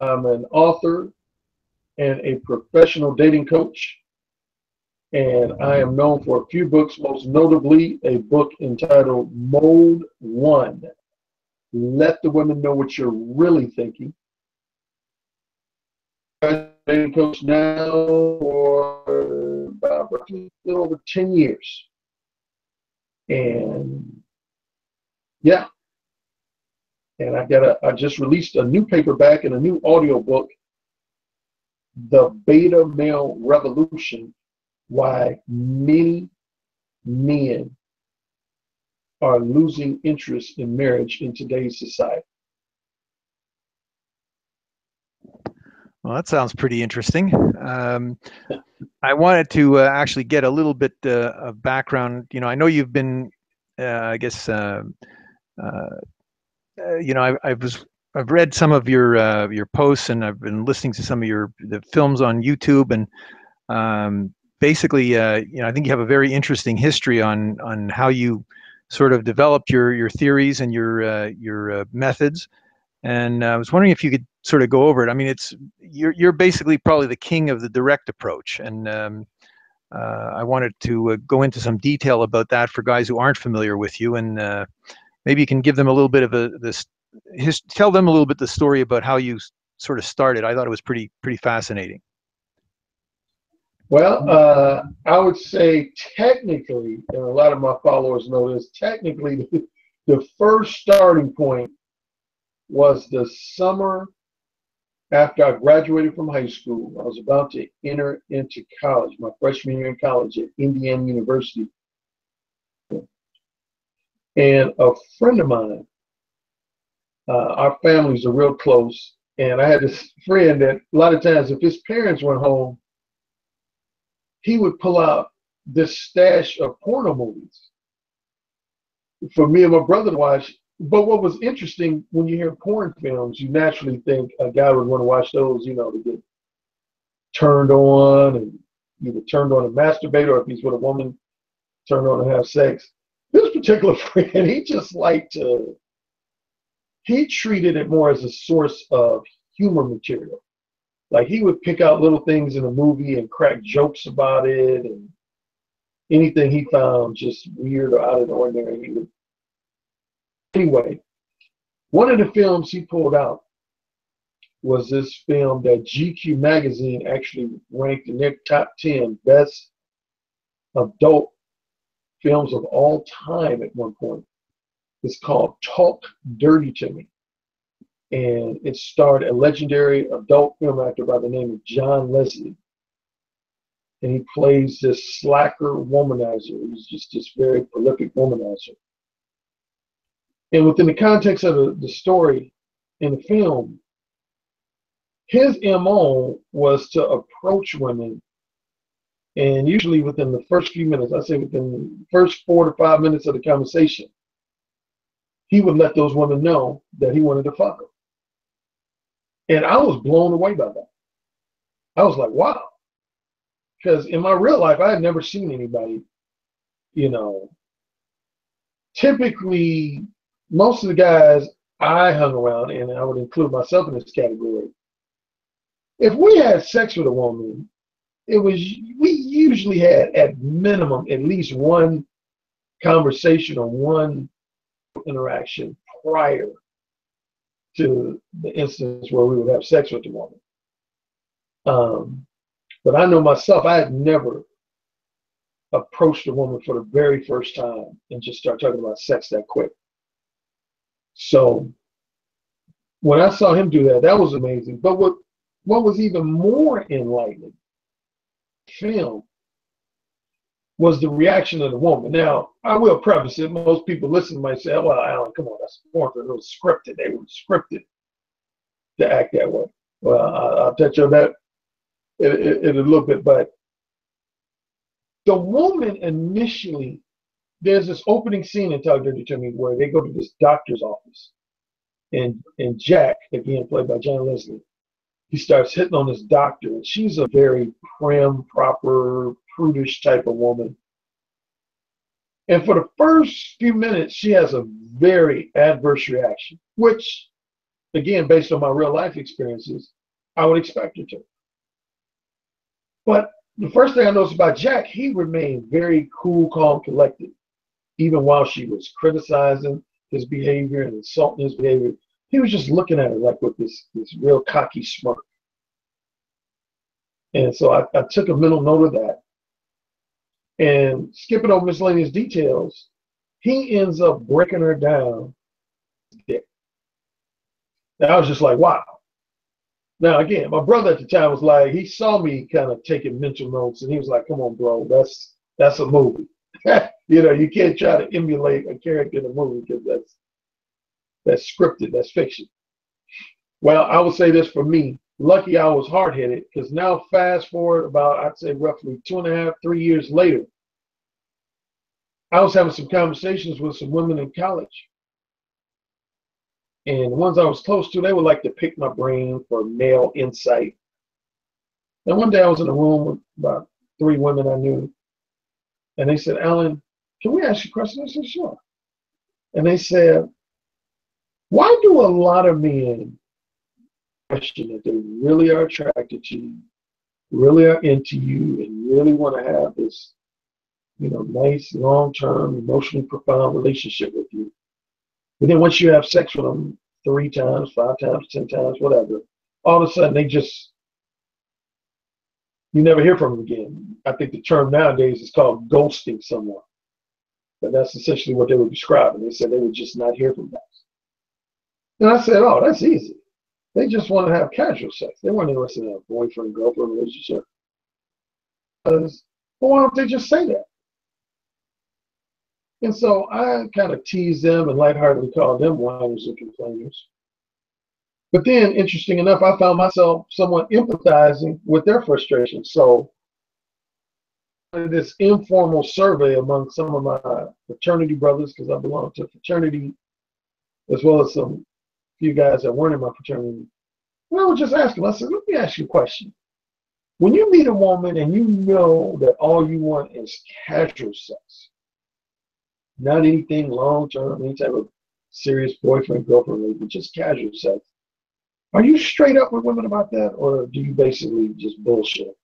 I'm an author and a professional dating coach, and I am known for a few books, most notably a book entitled Mode One. Let the women know what you're really thinking. I'm a dating coach now for about a little over 10 years. And yeah, and I just released a new paperback and a new audio book, The Beta Male Revolution: Why Many Men Are Losing Interest in Marriage in Today's Society. Well, that sounds pretty interesting. I wanted to actually get a little bit of background. I know you've been, I guess, uh, I've read some of your posts, and I've been listening to some of the films on YouTube, and basically, I think you have a very interesting history on how you sort of developed your theories and your methods. And I was wondering if you could sort of go over it. I mean, you're basically probably the king of the direct approach, and I wanted to go into some detail about that for guys who aren't familiar with you, and maybe you can give them a little bit of tell them a little bit the story about how you sort of started. I thought it was pretty fascinating. Well, I would say technically, and a lot of my followers know this, technically, the first starting point was the summer after I graduated from high school. I was about to enter into college, my freshman year in college at Indiana University. And a friend of mine, our families are real close, and I had this friend that a lot of times if his parents went home, he would pull out this stash of porno movies for me and my brother to watch. But what was interesting, when you hear porn films, you naturally think a guy would want to watch those, to get turned on and either turned on to masturbate, or if he's with a woman, turned on to have sex. This particular friend, he treated it more as a source of humor material. Like, he would pick out little things in a movie and crack jokes about it, and anything he found just weird or out of the ordinary, he would. Anyway, one of the films he pulled out was this film that GQ magazine actually ranked in their top 10 best adult films of all time at one point. It's called Talk Dirty to Me. And it starred a legendary adult film actor by the name of John Leslie. And he plays this slacker womanizer. He's just this very prolific womanizer. And within the context of the story in the film, his MO was to approach women, and usually within the first few minutes, I say within the first 4 to 5 minutes of the conversation, he would let those women know that he wanted to fuck them. And I was blown away by that. I was like, wow. Because in my real life, I had never seen anybody, typically, most of the guys I hung around, and I would include myself in this category, if we had sex with a woman, we usually had at minimum at least one conversation or one interaction prior to the instance where we would have sex with the woman. But I know myself, I had never approached a woman for the very first time and just start talking about sex that quick. So when I saw him do that, that was amazing. But what was even more enlightening film was the reaction of the woman. Now, I will preface it. Most people listening might say, well, Alan, come on, that's porn. It was scripted. They were scripted to act that way. Well, I'll touch on that in a little bit. But the woman initially, there's this opening scene in Talk Dirty to Me where they go to this doctor's office. And Jack, again, played by John Leslie, he starts hitting on this doctor. And she's a very prim, proper, prudish type of woman. And for the first few minutes, she has a very adverse reaction, which again, based on my real life experiences, I would expect her to. But the first thing I noticed about Jack, he remained very cool, calm, collected, even while she was criticizing his behavior and insulting his behavior. He was just looking at her like with this real cocky smirk. And so I took a mental note of that. And skipping over miscellaneous details, he ends up breaking her down. And I was just like, wow. Now, again, my brother at the time was like, he saw me kind of taking mental notes, and he was like, come on, bro, that's a movie. You know, you can't try to emulate a character in a movie because that's scripted, that's fiction. Well, I would say this for me. Lucky I was hard-headed because now fast forward about, I'd say roughly 2.5, 3 years later, I was having some conversations with some women in college. And the ones I was close to, they would like to pick my brain for male insight. And one day I was in a room with about 3 women I knew. And they said, Alan, can we ask you a question? I said, sure. And they said, why do a lot of men question that they really are attracted to you, really are into you, and really want to have this, you know, nice, long-term, emotionally profound relationship with you? But then once you have sex with them 3 times, 5 times, 10 times, whatever, all of a sudden you never hear from them again. I think the term nowadays is called ghosting someone. But that's essentially what they were describing. They said they would just not hear from us. And I said, oh, that's easy. They just want to have casual sex. They weren't interested in a boyfriend-girlfriend relationship. Well, why don't they just say that? And so I kind of teased them and lightheartedly called them whiners and complainers. But then, interesting enough, I found myself somewhat empathizing with their frustration. So this informal survey among some of my fraternity brothers, because I belong to a fraternity, as well as some few guys that weren't in my fraternity. And I would just ask them, I said, let me ask you a question. When you meet a woman and you know that all you want is casual sex, not anything long-term, any type of serious boyfriend-girlfriend relationship, just casual sex, are you straight up with women about that, or do you basically just bullshit?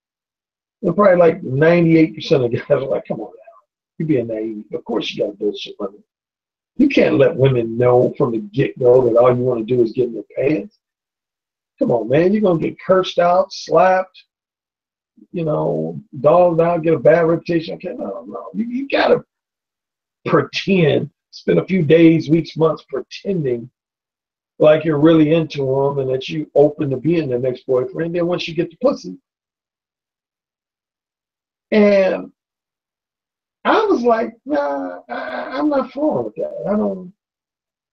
And probably like 98% of guys are like, come on now, you're being naive. Of course you got to bullshit women. You can't let women know from the get-go that all you want to do is get in their pants. Come on, man, you're going to get cursed out, slapped, you know, dogged out, get a bad reputation. Okay, no. You got to pretend, spend a few days, weeks, months pretending like you're really into them and that you open to being their next boyfriend. Then once you get the pussy. And I was like, nah, I'm not flowing with that.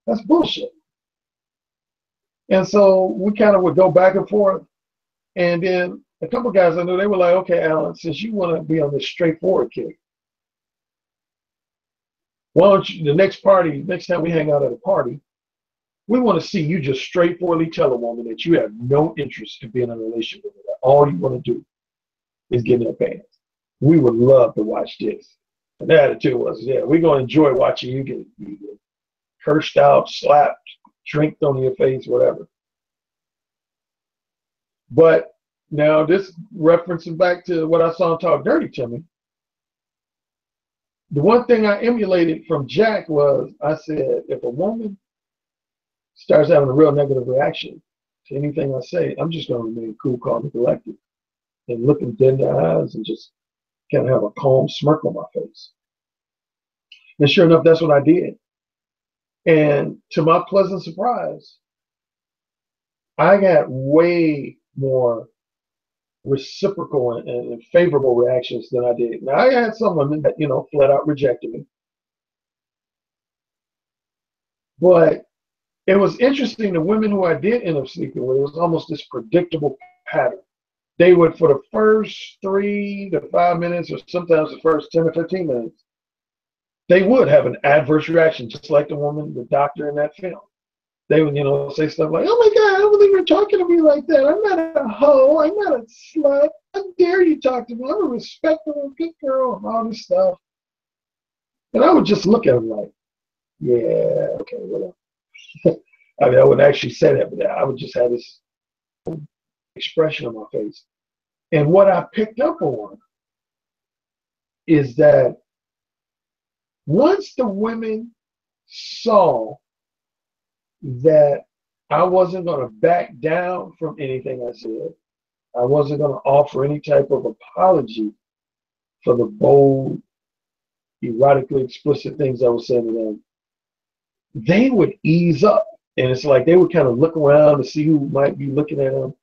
That's bullshit. And so we kind of would go back and forth. And then a couple of guys I knew, they were like, okay, Alan, since you want to be on this straightforward kick, why don't you, the next time we hang out at a party, we want to see you just straightforwardly tell a woman that you have no interest in being in a relationship with her. All you want to do is get in her pants. We would love to watch this. And the attitude was, yeah, we're going to enjoy watching you get cursed out, slapped, drinked on your face, whatever. But now this referencing back to what I saw him talk dirty to me. The one thing I emulated from Jack was, I said, if a woman starts having a real negative reaction to anything I say, I'm just going to remain cool, calm, and collected and look them dead in the eyes and just kind of have a calm smirk on my face. And sure enough, that's what I did. And to my pleasant surprise, I got way more reciprocal and favorable reactions than I did. Now, I had some women that, flat out rejected me. But it was interesting, the women who I did end up sleeping with, it was almost this predictable pattern. They would, for the first 3 to 5 minutes, or sometimes the first 10 to 15 minutes, they would have an adverse reaction, just like the doctor in that film. They would, say stuff like, oh my God, I don't believe you're talking to me like that. I'm not a hoe. I'm not a slut. How dare you talk to me? I'm a respectable, good girl, and all this stuff. And I would just look at them like, yeah, okay, whatever. I mean, I wouldn't actually say that, but I would just have this expression on my face. And what I picked up on is that once the women saw that I wasn't going to back down from anything I said, I wasn't going to offer any type of apology for the bold, erotically explicit things I was saying to them, they would ease up. And it's like they would kind of look around to see who might be looking at them.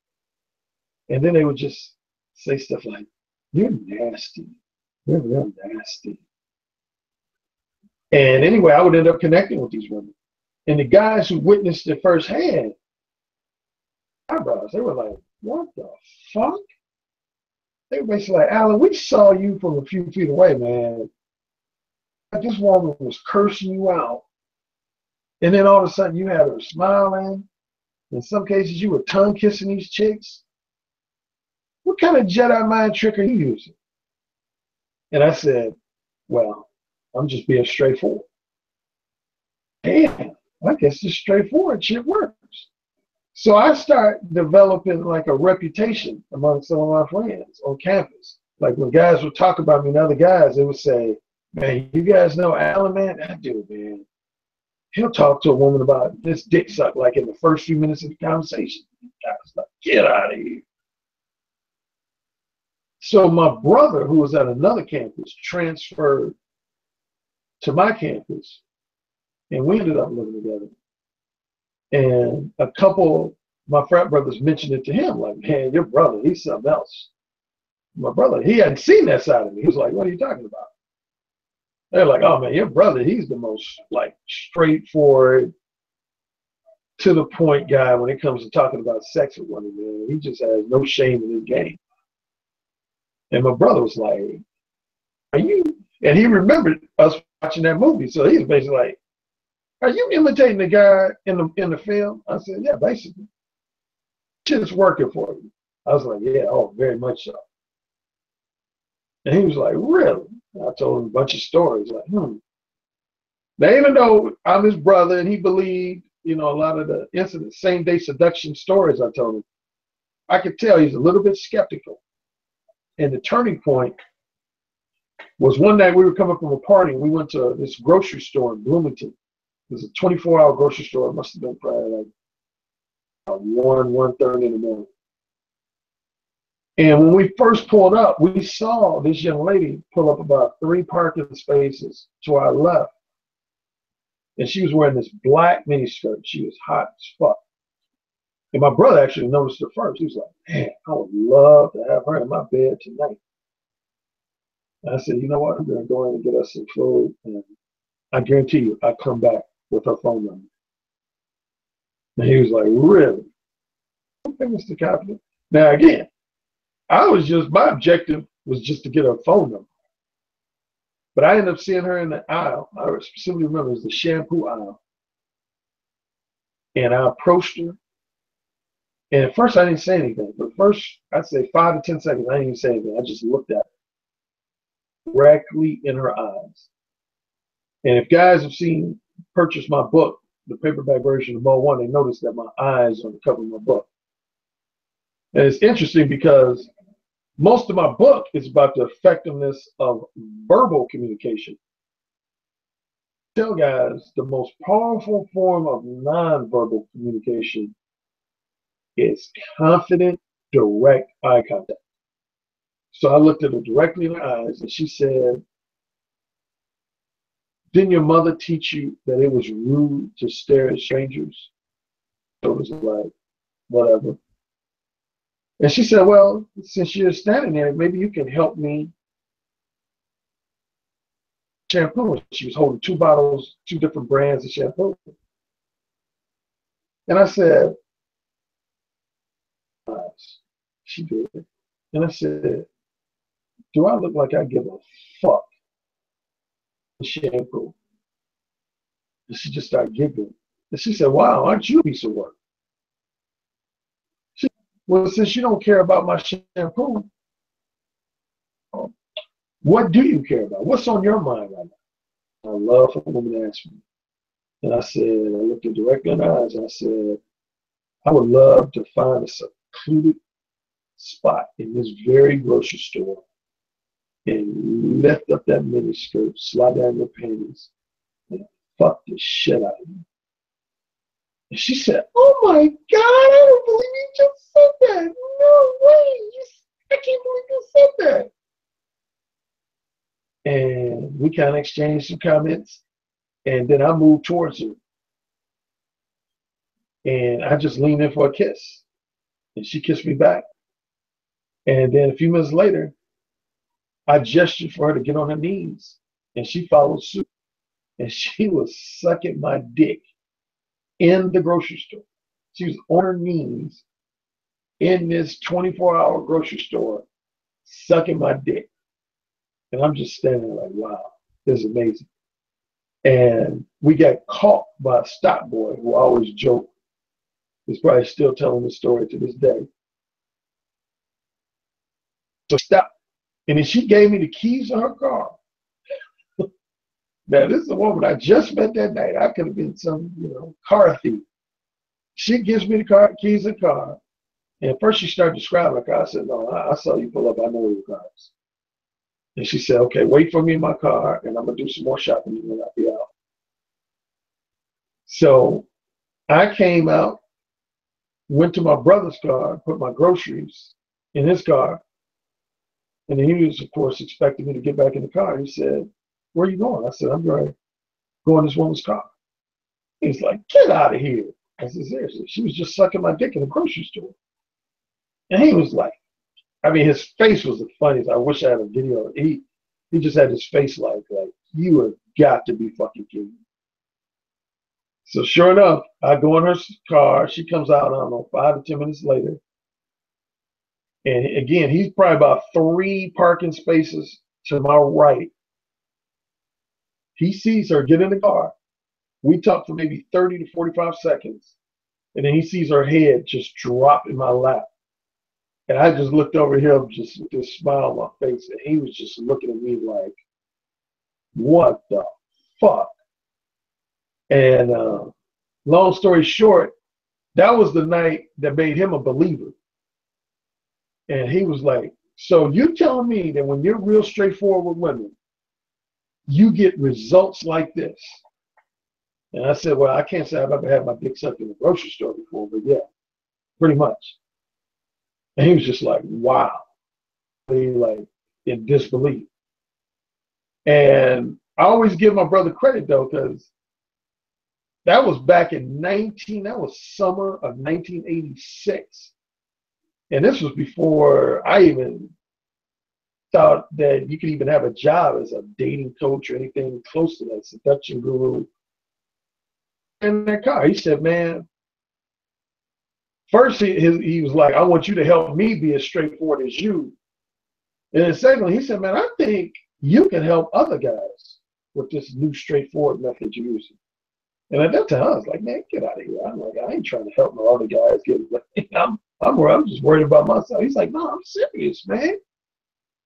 And then they would just say stuff like, "You're nasty. You're real nasty." And anyway, I would end up connecting with these women. And the guys who witnessed it firsthand, eyebrows, they were like, "What the fuck?" They were basically like, "Alan, we saw you from a few feet away, man. This woman was cursing you out. And then all of a sudden you had her smiling. In some cases, you were tongue kissing these chicks. What kind of Jedi mind trick are you using?" And I said, "Well, I'm just being straightforward." Damn, I guess this straightforward shit works. So I start developing like a reputation among some of my friends on campus. Like when guys would talk about me and other guys, they would say, "Man, you guys know Alan, man? That dude, man. He'll talk to a woman about this dick suck like in the first few minutes of the conversation." I was like, "Get out of here." So my brother, who was at another campus, transferred to my campus, and we ended up living together. And a couple of my frat brothers mentioned it to him, like, "Man, your brother, he's something else." My brother, he hadn't seen that side of me. He was like, "What are you talking about?" They're like, "Oh man, your brother, he's the most like straightforward, to the point guy when it comes to talking about sex with women, man. He just has no shame in his game." And my brother was like, "Are you?" And he remembered us watching that movie, so he was basically like, "Are you imitating the guy in the film?" I said, "Yeah, basically. Shit's working for you." I was like, "Yeah, oh, very much so." And he was like, "Really?" I told him a bunch of stories, like, Now, even though I'm his brother and he believed, a lot of the incidents, same day seduction stories I told him, I could tell he's a little bit skeptical. And the turning point was one night we were coming from a party and we went to this grocery store in Bloomington. It was a 24-hour grocery store. It must have been probably like 1:30 in the morning. And when we first pulled up, we saw this young lady pull up about 3 parking spaces to our left. And she was wearing this black miniskirt. She was hot as fuck. And my brother actually noticed her first. He was like, "Man, I would love to have her in my bed tonight." And I said, "You know what? I'm going to go in and get us some food. And I guarantee you, I'll come back with her phone number." And he was like, "Really?" "Okay, Mr. Copley." Now, again, my objective was just to get her phone number. But I ended up seeing her in the aisle. I specifically remember it was the shampoo aisle. And I approached her. And at first I didn't say anything. But first, I'd say 5 to 10 seconds, I didn't even say anything. I just looked at her directly in her eyes. And if guys have purchased my book, the paperback version of Mo 1, they notice that my eyes on the cover of my book. And it's interesting because most of my book is about the effectiveness of verbal communication. I tell guys the most powerful form of nonverbal communication is confident, direct eye contact. So I looked at her directly in the eyes and she said, "Didn't your mother teach you that it was rude to stare at strangers?" So it was like, whatever. And she said, "Well, since you're standing there, maybe you can help me shampoo." She was holding 2 bottles, 2 different brands of shampoo. And I said, "Nice." She did. And I said, "Do I look like I give a fuck with shampoo?" And she just started giggling. And she said, "Wow, aren't you a piece of work?" She said, "Well, since you don't care about my shampoo, what do you care about? What's on your mind right now?" I love for a woman to ask me. And I said, I looked her directly in the eyes and I said, I would love to find a secluded spot in this very grocery store and lift up that mini skirt, slide down your panties, and fuck the shit out of you. And she said, "Oh my God, I don't believe you just said that. No way. I can't believe you said that." And we kind of exchanged some comments. And then I moved towards her. And I just leaned in for a kiss. And she kissed me back. And then a few minutes later, I gestured for her to get on her knees. And she followed suit. And she was sucking my dick in the grocery store. She was on her knees in this 24-hour grocery store sucking my dick. And I'm just standing there like, wow, this is amazing. And we got caught by a stop boy who always joked. He's probably still telling the story to this day. So stop. And then she gave me the keys to her car. Now, this is a woman I just met that night. I could have been some, car thief. She gives me the keys to the car. And first she started describing the car. I said, no, I saw you pull up. I know where your car is. And she said, okay, wait for me in my car, and I'm going to do some more shopping, and then I'll be out. So I came out, went to my brother's car, put my groceries in his car, and then he was, of course, expecting me to get back in the car. He said, where are you going? I said, I'm going to go in this woman's car. He's like, get out of here. I said, seriously, she was just sucking my dick in the grocery store. And he was like, I mean, his face was the funniest. I wish I had a video. He just had his face like you have got to be fucking kidding me. So sure enough, I go in her car. She comes out, I don't know, 5 to 10 minutes later. And again, he's probably about 3 parking spaces to my right. He sees her get in the car. We talk for maybe 30 to 45 seconds. And then he sees her head just drop in my lap. And I just looked over him just with this smile on my face. And he was just looking at me like, what the fuck? And long story short, that was the night that made him a believer. And he was like, so you telling me that when you're real straightforward with women, you get results like this? And I said, well, I can't say I've ever had my dick sucked in a grocery store before, but yeah, pretty much. And he was just like, wow, like in disbelief. And I always give my brother credit though, because that was back in that was summer of 1986. And this was before I even thought that you could even have a job as a dating coach or anything close to that, seduction guru. In that car, he said, man, first he was like, I want you to help me be as straightforward as you. And then secondly, he said, man, I think you can help other guys with this new straightforward method you're using. And at that time, I was like, man, get out of here. I'm like, I ain't trying to help no other guys get it. I'm just worried about myself. He's like, no, I'm serious, man.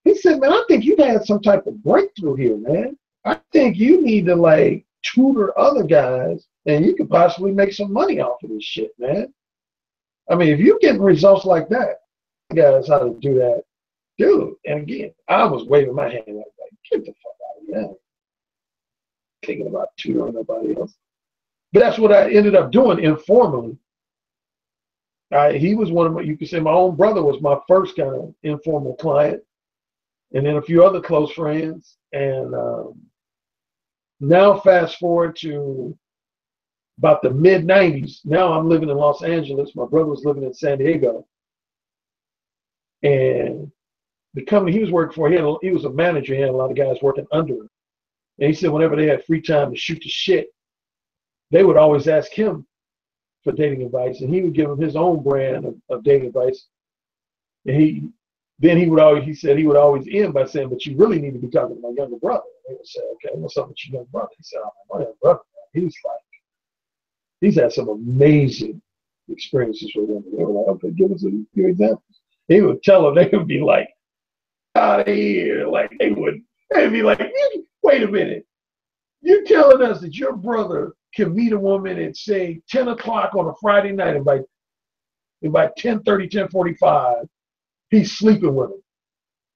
He said, man, I think you've had some type of breakthrough here, man. I think you need to like tutor other guys and you could possibly make some money off of this shit, man. I mean, if you're getting results like that, guys, how to do that, dude. And again, I was waving my hand like, get the fuck out of here. Thinking about tutoring nobody else. But that's what I ended up doing informally. He was one of my, you could say my own brother was my first kind of informal client. And then a few other close friends. And now fast forward to about the mid-90s. Now I'm living in Los Angeles. My brother was living in San Diego. And the company he was working for, he was a manager. He had a lot of guys working under him. And he said whenever they had free time to shoot the shit, they would always ask him for dating advice. And he would give them his own brand of dating advice. And he said he would always end by saying, but you really need to be talking to my younger brother. And they would say, okay, what's up with your younger brother? He said, oh, my younger brother, he's had some amazing experiences with women. They were like, okay, give us a few examples. He would tell them, they would be like, out of here. They'd be like, wait a minute. You're telling us that your brother can meet a woman at, say, 10 o'clock on a Friday night, and by 10:30, 10:45, he's sleeping with her.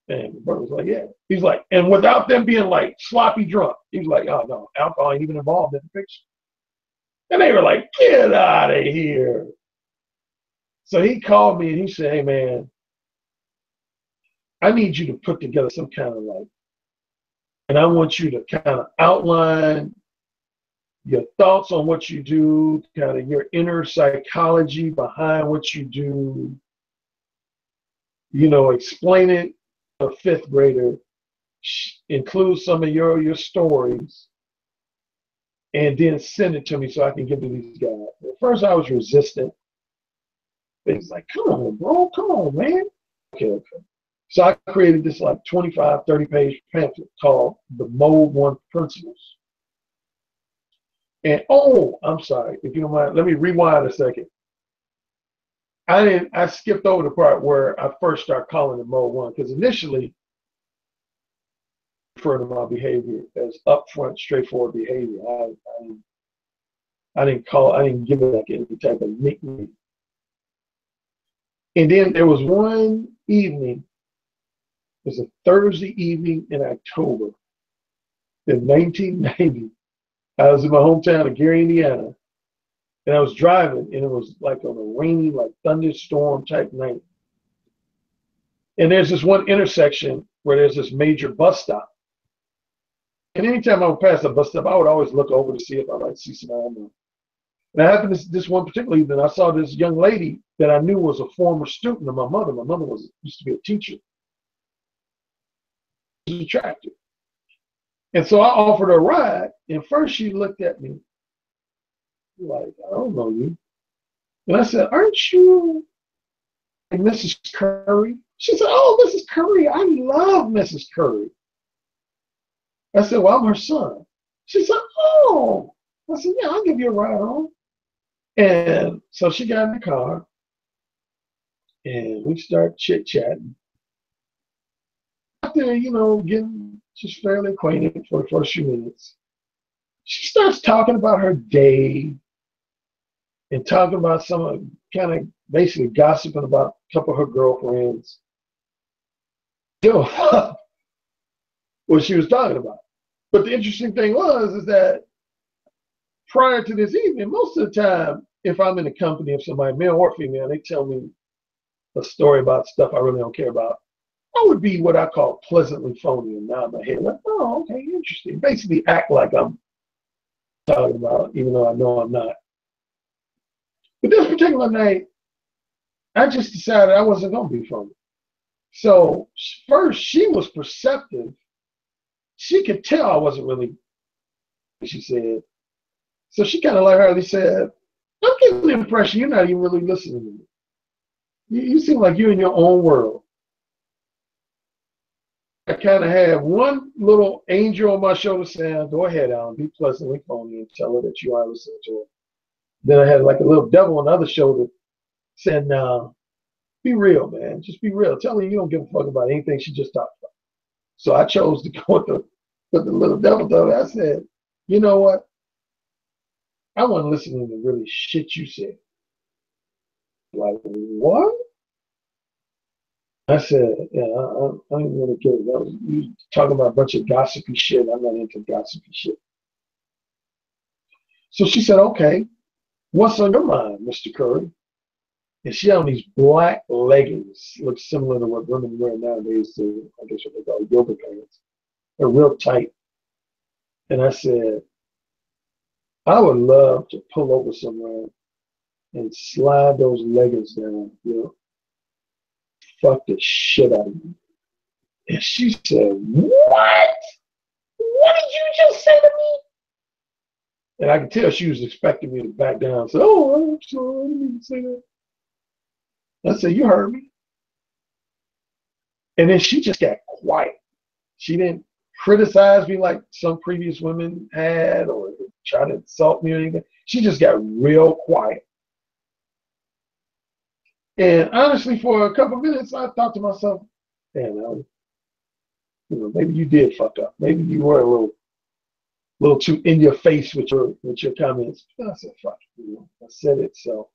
And the brother was like, yeah. He's like, and without them being like sloppy drunk. He's like, oh no, alcohol ain't even involved in the picture. And they were like, get out of here. So he called me and he said, hey man, I need you to put together some kind of like, and I want you to kind of outline your thoughts on what you do, kind of your inner psychology behind what you do, explain it to a fifth grader, include some of your stories, and then send it to me so I can give to these guys. At first I was resistant. It's like, come on, bro, come on, man. Okay. So I created this like 25, 30-page pamphlet called The Mode 1 Principles. And I'm sorry, if you don't mind, let me rewind a second. I skipped over the part where I first started calling it Mode 1, because initially I refer to my behavior as upfront, straightforward behavior. I didn't give it like any type of nickname. And then there was one evening, it was a Thursday evening in October in 1990. I was in my hometown of Gary, Indiana, and I was driving, and it was like on a rainy, like thunderstorm type night. And there's this one intersection where there's this major bus stop. And anytime I would pass a bus stop, I would always look over to see if I might see somebody I know. And I happened this one particular evening, I saw this young lady that I knew was a former student of my mother. My mother used to be a teacher. She was attractive. And so I offered her a ride, and first she looked at me like, I don't know you. And I said, aren't you Mrs. Currie? She said, oh, Mrs. Currie, I love Mrs. Currie. I said, well, I'm her son. She said, oh. I said, yeah, I'll give you a ride home. And so she got in the car, and we started chit-chatting. After, getting just fairly acquainted for the first few minutes, she starts talking about her day and talking about some of, kind of basically gossiping about a couple of her girlfriends. What she was talking about. But the interesting thing is that prior to this evening, most of the time, if I'm in the company of somebody, male or female, they tell me a story about stuff I really don't care about, I would be what I call pleasantly phony and nod my head like, oh, okay, interesting. Basically act like I'm talking about, even though I know I'm not. But this particular night, I just decided I wasn't going to be phony. So first, she was perceptive. She could tell I wasn't really, she said. So she kind of lightheartedly said, I'm getting the impression you're not even really listening to me. You seem like you're in your own world. I kind of had one little angel on my shoulder saying, go ahead, Alan, be pleasantly phony and tell her that you are listening to her. Then I had like a little devil on the other shoulder saying, be real, man. Just be real. Tell her you don't give a fuck about anything she just talked about. So I chose to go with the little devil told me. I said, you know what? I wasn't listening to really shit you said. Like, what? I said, yeah, I ain't really care. You talking about a bunch of gossipy shit. I'm not into gossipy shit. So she said, okay, what's on your mind, Mr. Currie? And she had on these black leggings, look similar to what women wear nowadays to, I guess what they call yoga pants. They're real tight. And I said, I would love to pull over somewhere and slide those leggings down, fuck the shit out of me. And she said, what? What did you just say to me? And I could tell she was expecting me to back down and say, oh, I'm sorry, I didn't mean to say that. I said, you heard me. And then she just got quiet. She didn't criticize me like some previous women had or try to insult me or anything. She just got real quiet. And honestly, for a couple of minutes, I thought to myself, damn, maybe you did fuck up. Maybe you were a little too in your face with your comments. I said, fuck you. I said it. So,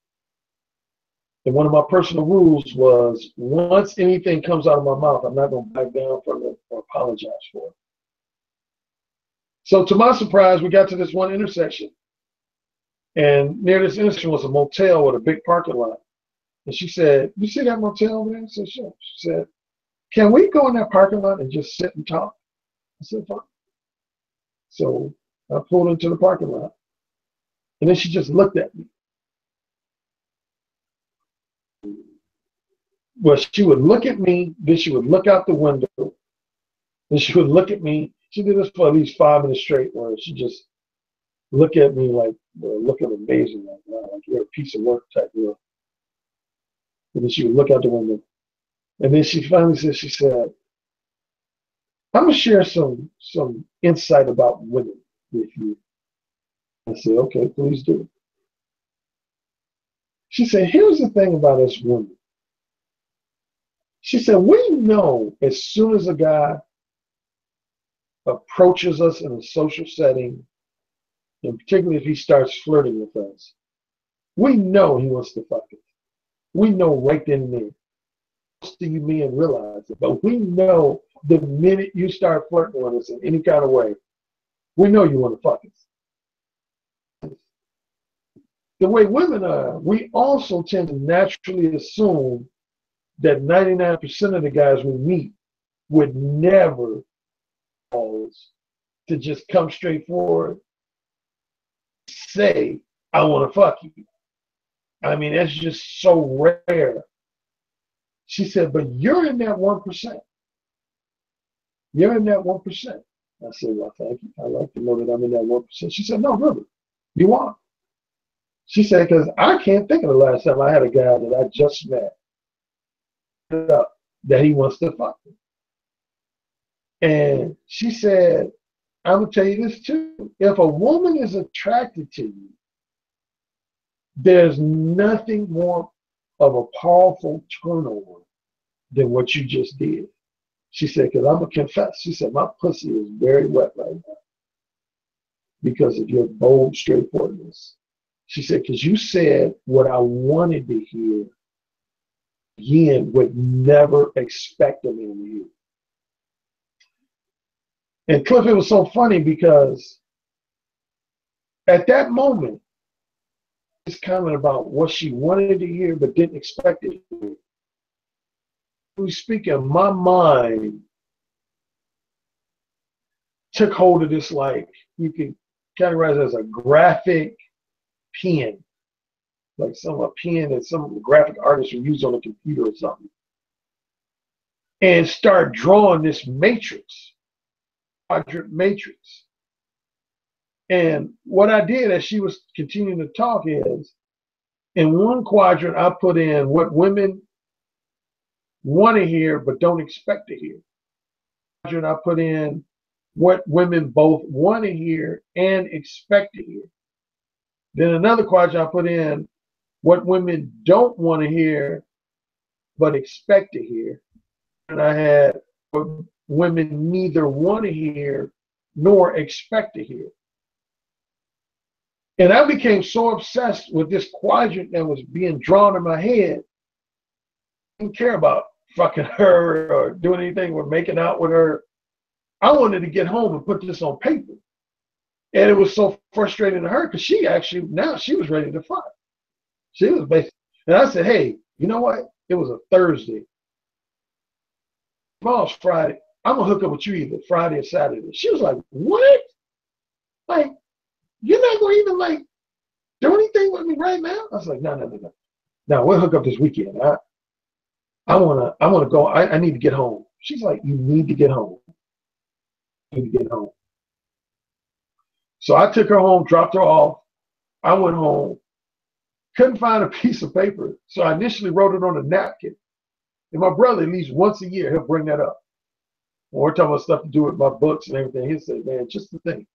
and one of my personal rules was once anything comes out of my mouth, I'm not going to back down from it or apologize for it. So to my surprise, we got to this one intersection. And near this intersection was a motel with a big parking lot. And she said, you see that motel over there? I said, sure. She said, can we go in that parking lot and just sit and talk? I said, fine. So I pulled into the parking lot. And then she just looked at me. Well, she would look at me, then she would look out the window, then she would look at me. She did this for at least 5 minutes straight, where she just look at me like looking amazing, like, wow, like you're a piece of work type deal. And then she would look out the window. And then she finally said, I'm gonna share some insight about women with you. I said, okay, please do. She said, here's the thing about us women. She said, we know as soon as a guy approaches us in a social setting, and particularly if he starts flirting with us, we know he wants to fuck us. We know right then and there. Most of you men realize it, but we know the minute you start flirting with us in any kind of way, we know you want to fuck us. The way women are, we also tend to naturally assume that 99% of the guys we meet would never pause to just come straight forward, say, I want to fuck you. I mean, that's just so rare. She said, but you're in that 1%. You're in that 1%. I said, well, thank you. I like to know that I'm in that 1%. She said, no, really, you are. She said, because I can't think of the last time I had a guy that I just met that he wants to fuck me. And she said, I'm going to tell you this too. If a woman is attracted to you, there's nothing more of a powerful turnover than what you just did. She said, because I'm going to confess. She said, my pussy is very wet right now because of your bold straightforwardness. She said, because you said what I wanted to hear, again, would never expect of you. And Cliff, it was so funny because at that moment, this comment about what she wanted to hear but didn't expect it to hear. Speaking, my mind took hold of this, like you could categorize it as a graphic pen, like a pen that some graphic artist would use on a computer or something, and start drawing this matrix, quadrant matrix. And what I did as she was continuing to talk is, in one quadrant, I put in what women want to hear but don't expect to hear. I put in what women both want to hear and expect to hear. Then another quadrant I put in what women don't want to hear but expect to hear. And I had what women neither want to hear nor expect to hear. And I became so obsessed with this quadrant that was being drawn in my head. I didn't care about fucking her or doing anything with making out with her. I wanted to get home and put this on paper. And it was so frustrating to her because she actually, now she was ready to fuck. She was basically, and I said, hey, you know what? It was a Thursday. Tomorrow's Friday. I'm going to hook up with you either Friday or Saturday. She was like, what? Like, you're not going to even like do anything with me right now? I was like, no. Now we'll hook up this weekend. I want to go. I need to get home. She's like, you need to get home. You need to get home. So I took her home, dropped her off. I went home. Couldn't find a piece of paper. So I initially wrote it on a napkin. And my brother, at least once a year, he'll bring that up. When we're talking about stuff to do with my books and everything, he'll say, man, just the thing.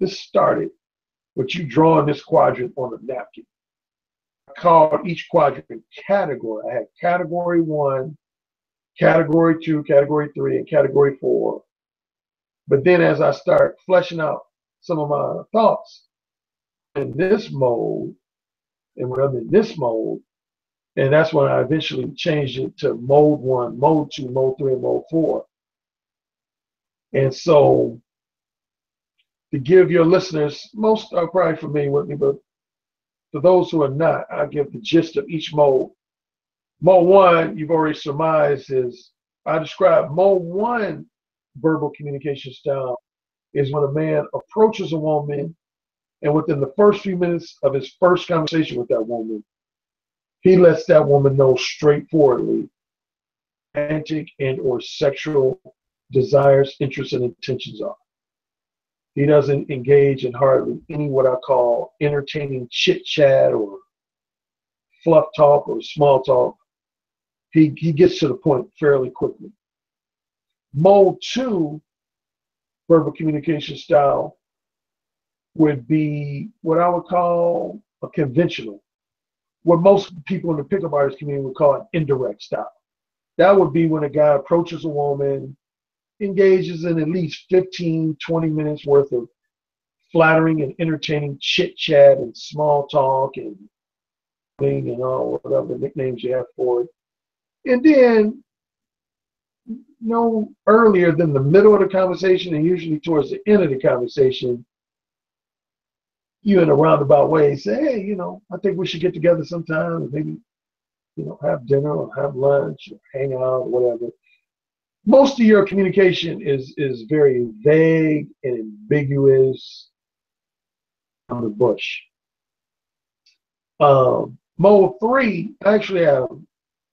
This started with you drawing this quadrant on a napkin. I called each quadrant category. I had category 1, category 2, category 3, and category 4. But then as I start fleshing out some of my thoughts in this mode, and when I'm in this mode, and that's when I eventually changed it to mode 1, mode 2, mode 3, and mode 4. And so to give your listeners, most are probably familiar with me, but for those who are not, I'll give the gist of each mode. Mode 1, you've already surmised, is I describe mode 1 verbal communication style is when a man approaches a woman, and within the first few minutes of his first conversation with that woman, he lets that woman know straightforwardly romantic and or sexual desires, interests, and intentions are. He doesn't engage in hardly any what I call entertaining chit chat or fluff talk or small talk. He gets to the point fairly quickly. Mode 2 verbal communication style would be what I would call a conventional, what most people in the pickup artist community would call an indirect style. That would be when a guy approaches a woman, engages in at least 15, 20 minutes worth of flattering and entertaining chit chat and small talk and all whatever nicknames you have for it. And then no earlier than the middle of the conversation, and usually towards the end of the conversation, you in a roundabout way say, hey, I think we should get together sometime and maybe, have dinner or have lunch or hang out or whatever. Most of your communication is very vague and ambiguous on the bush. Mode 3, I actually have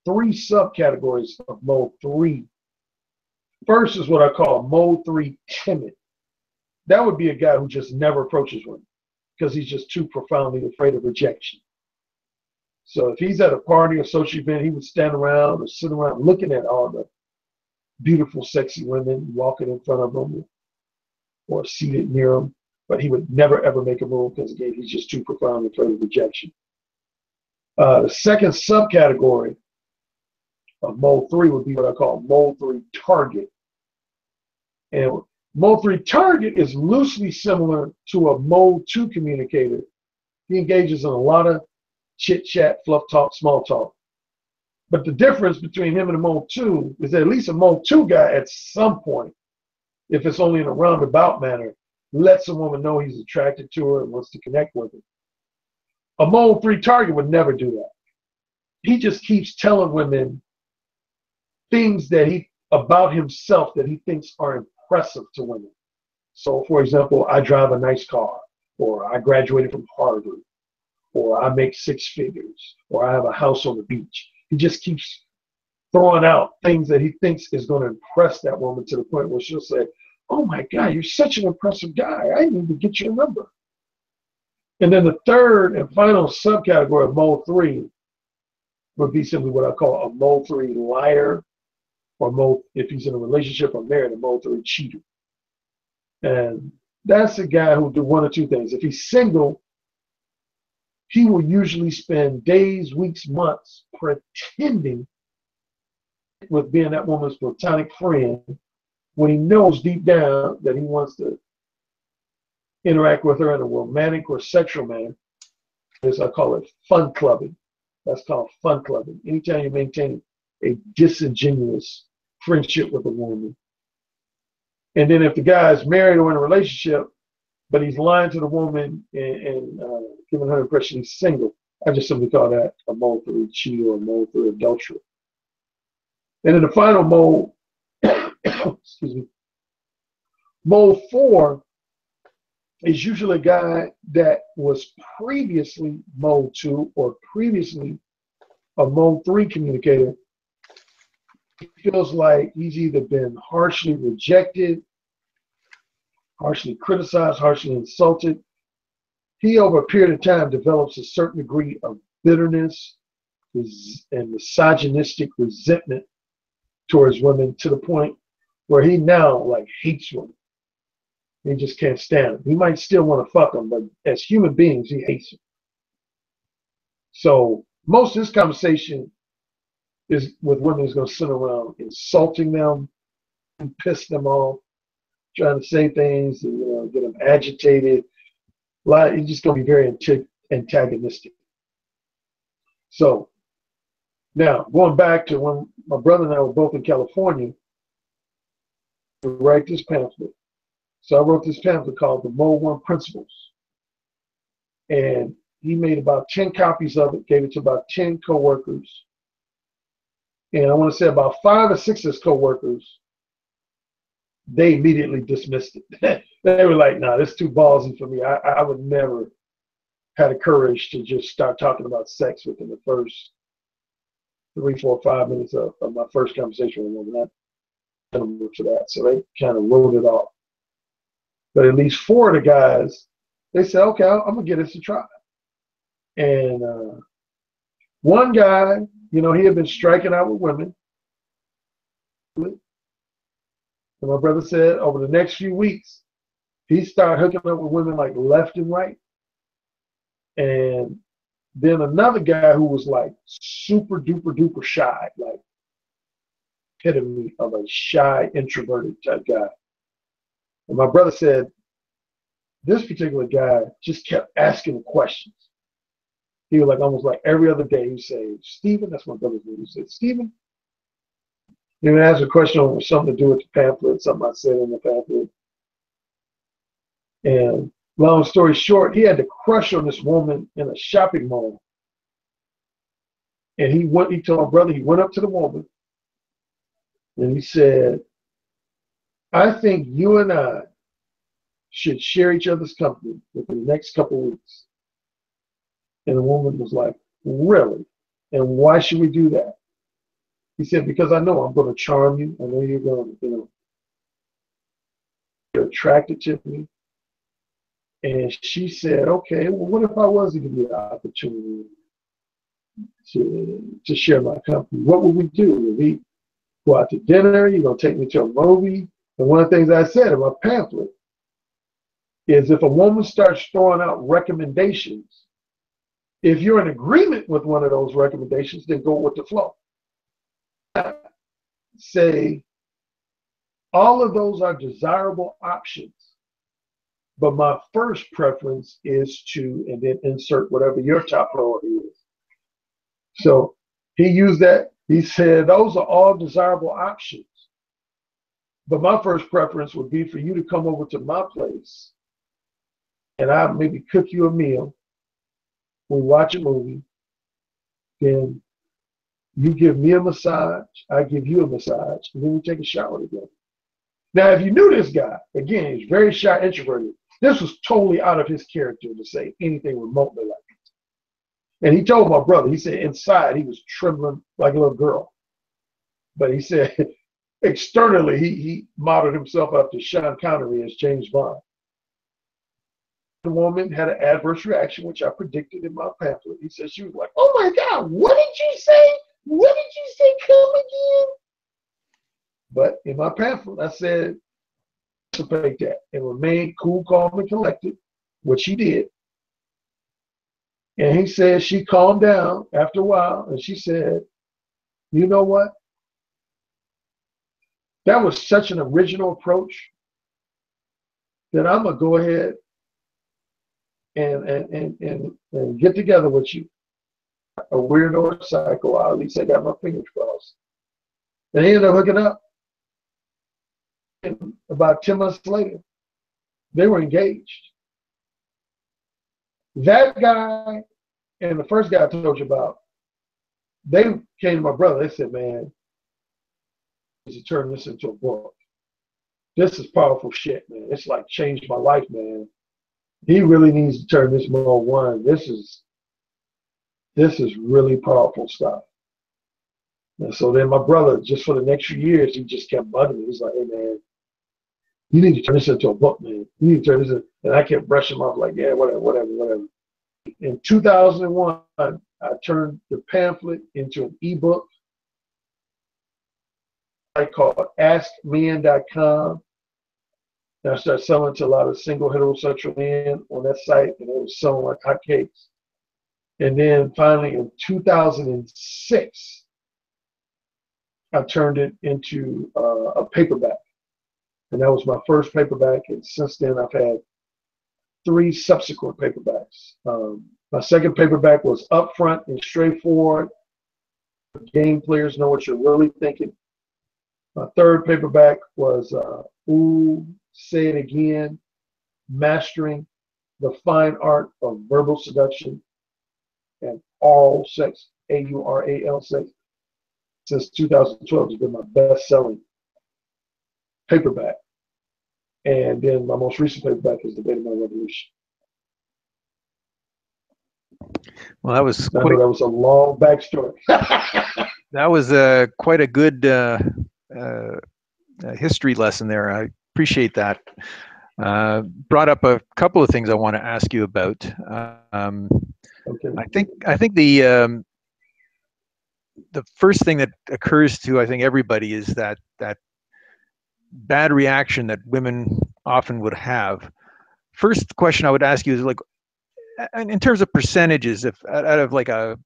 3 subcategories of mode 3. First is what I call mode 3 timid. That would be a guy who just never approaches women because he's just too profoundly afraid of rejection. So if he's at a party or social event, he would stand around or sit around looking at all the beautiful, sexy women walking in front of him or seated near him, but he would never, ever make a move because, again, he's just too profoundly afraid of rejection. The second subcategory of mode 3 would be what I call mode 3 target. And mode 3 target is loosely similar to a mode 2 communicator. He engages in a lot of chit chat, fluff talk, small talk. But the difference between him and a mode 2 is that at least a mode 2 guy at some point, if it's only in a roundabout manner, lets a woman know he's attracted to her and wants to connect with her. A mode 3 target would never do that. He just keeps telling women things about himself that he thinks are impressive to women. So, for example, I drive a nice car, or I graduated from Harvard, or I make 6 figures, or I have a house on the beach. He just keeps throwing out things that he thinks is going to impress that woman to the point where she'll say, oh my God, you're such an impressive guy. I need to get your number. And then the third and final subcategory of mode 3 would be simply what I call a mode 3 liar, or mode, if he's in a relationship or married, a mode 3 cheater. And that's a guy who'll do one or two things. If he's single, he will usually spend days, weeks, months pretending with being that woman's platonic friend when he knows deep down that he wants to interact with her in a romantic or sexual manner. As I call it, fun clubbing. That's called fun clubbing. Anytime you maintain a disingenuous friendship with a woman. And then if the guy is married or in a relationship, but he's lying to the woman and giving her the impression he's single, I just simply call that a mode 3 cheater or mode 3 adulterer. And in the final mode, excuse me, mode 4 is usually a guy that was previously mode 2 or previously a mode 3 communicator. He feels like he's either been harshly rejected, harshly criticized, harshly insulted. He, over a period of time, develops a certain degree of bitterness and misogynistic resentment towards women to the point where he now hates women. He just can't stand them. He might still want to fuck them, but as human beings, he hates them. So most of this conversation is with women who's going to sit around insulting them and piss them off, trying to say things, going to get them agitated. It's just going to be very antagonistic. So now, going back to when my brother and I were both in California to write this pamphlet. So I wrote this pamphlet called The Mode 1 Principles. And he made about 10 copies of it, gave it to about 10 coworkers. And I want to say about 5 or 6 of his coworkers, they immediately dismissed it. They were like, nah, this is too ballsy for me. I would never have the courage to just start talking about sex within the first 3, 4, 5 minutes of my first conversation with a woman. I don't look for that. So they kind of wrote it off. But at least 4 of the guys, they said, okay, I'm going to give this a try. And one guy, you know, he had been striking out with women. And my brother said over the next few weeks, he started hooking up with women like left and right. And then another guy who was like super duper duper shy, like epitome of a shy, introverted type guy. And my brother said, this particular guy just kept asking questions. He was like almost like every other day he'd say, Stephen, that's my brother's name. He said, Stephen, he would ask a question on something to do with the pamphlet, something I said in the pamphlet. And long story short, he had to crush on this woman in a shopping mall. And he told my brother, he went up to the woman and he said, I think you and I should share each other's company within the next couple of weeks. And the woman was like, really? And why should we do that? He said, because I know I'm going to charm you. I know you're going to, you know, you're attracted to me. And she said, okay, well, what if I was to give you the opportunity to share my company? What would we do? Would we go out to dinner? You're going to take me to a movie? And one of the things I said in my pamphlet is if a woman starts throwing out recommendations, if you're in agreement with one of those recommendations, then go with the flow. Say all of those are desirable options, but my first preference is to, and then insert whatever your top priority is. So he used that. He said those are all desirable options, but my first preference would be for you to come over to my place and I maybe cook you a meal. We watch a movie, then you give me a massage, I give you a massage, and then we take a shower together. Now, if you knew this guy, again, he's very shy, introverted. This was totally out of his character to say anything remotely like it. And he told my brother, he said inside he was trembling like a little girl. But he said externally he modeled himself after Sean Connery as James Bond. The woman had an adverse reaction, which I predicted in my pamphlet. He said she was like, oh my God, what did you say? What did you say? Come again? But in my pamphlet, I said, anticipate that and remain cool, calm, and collected, which he did. And he said she calmed down after a while, and she said, you know what? That was such an original approach that I'm going to go ahead and get together with you. A weirdo psycho, at least I got my fingers crossed. And he ended up hooking up. And about 10 months later, they were engaged. That guy and the first guy I told you about, they came to my brother. They said, man, to turn this into a book. This is powerful shit, man. It's like changed my life, man. He really needs to turn this Mode 1. This is really powerful stuff. And so then my brother, just for the next few years, he just kept bugging me. He's like, hey, man, you need to turn this into a book, man. You need to turn this into, and I kept brushing him off like, yeah, whatever. In 2001, I turned the pamphlet into an ebook. I called AskMen.com. And I started selling to a lot of single heterosexual men on that site, and it was selling like hotcakes. And then finally in 2006, I turned it into a paperback. And that was my first paperback. And since then, I've had 3 subsequent paperbacks. My second paperback was upfront and straightforward. Game players know what you're really thinking. My third paperback was Ooh, Say It Again, Mastering the Fine Art of Verbal Seduction and Oral Sex, AURAL sex. Since 2012, it's been my best-selling paperback. And then my most recent paperback is The Beta Male Revolution. Well, that was I know that was a long backstory. that was quite a good history lesson there. I appreciate that. Brought up a couple of things I want to ask you about. Okay. I think the first thing that occurs to I think everybody is that bad reaction that women often would have. First question I would ask you is like, in terms of percentages, if out of like a,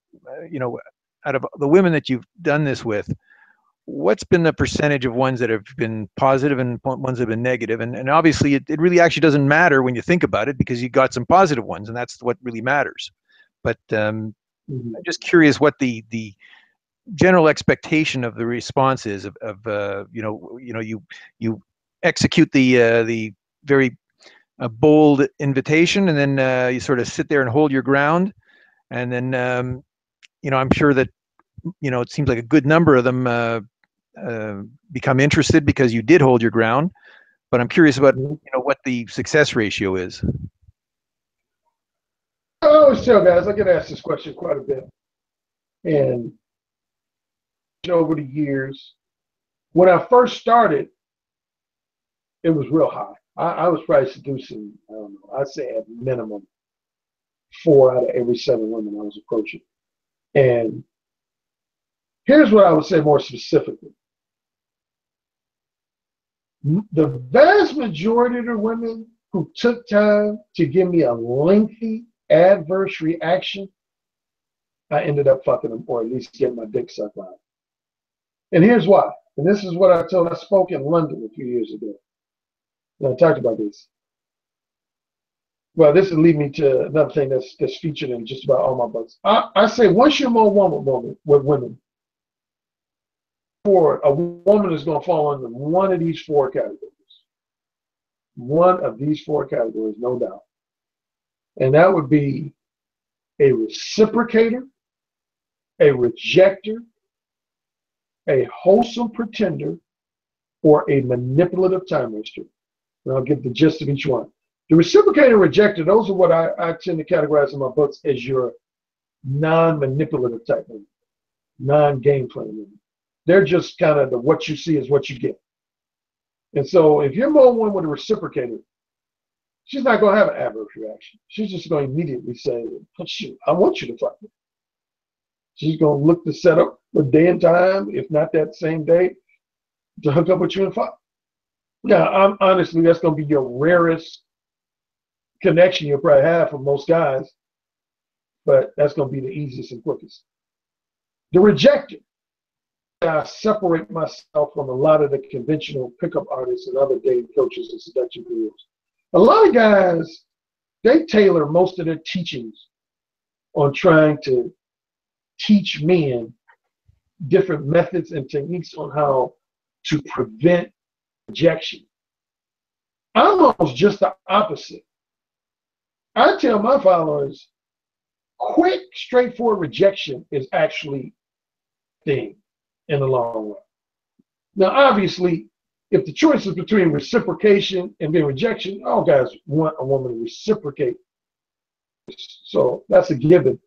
out of the women that you've done this with, what's been the percentage of ones that have been positive and ones that have been negative? And obviously it really actually doesn't matter when you think about it, because you got some positive ones and that's what really matters. But I'm just curious what the general expectation of the response is of you execute the very bold invitation, and then you sort of sit there and hold your ground, and then I'm sure that it seems like a good number of them become interested because you did hold your ground. But I'm curious about what the success ratio is. I always tell guys, I get asked this question quite a bit, and over the years, when I first started, it was real high. I was probably seducing, I don't know, I'd say at minimum 4 out of every 7 women I was approaching. And here's what I would say more specifically. The vast majority of the women who took time to give me a lengthy adverse reaction, I ended up fucking them, or at least getting my dick sucked out. And here's why. And this is what I spoke in London a few years ago. And I talked about this. Well, this will lead me to another thing that's featured in just about all my books. I say once you're more woman with women, for a woman is going to fall under one of these 4 categories. One of these 4 categories, no doubt. And that would be a reciprocator, a rejecter, a wholesome pretender, or a manipulative time waster. And I'll give the gist of each one. The reciprocator and rejecter, those are what I tend to categorize in my books as your non-manipulative type women, non-game playing women. They're just kind of the what you see is what you get. And so if you're more one with a reciprocator, she's not going to have an adverse reaction. She's just going to immediately say, shoot, I want you to fuck me. She's going to look to set up a day and time, if not that same day, to hook up with you and fuck. Now, honestly, that's going to be your rarest connection you'll probably have for most guys, but that's going to be the easiest and quickest. The rejecter. I separate myself from a lot of the conventional pickup artists and other dating coaches and seduction gurus. A lot of guys, they tailor most of their teachings on trying to teach men different methods and techniques on how to prevent rejection. I'm almost just the opposite. I tell my followers, quick, straightforward rejection is actually a thing in the long run. Now, obviously, if the choice is between reciprocation and being rejection, all guys want a woman to reciprocate. So that's a given.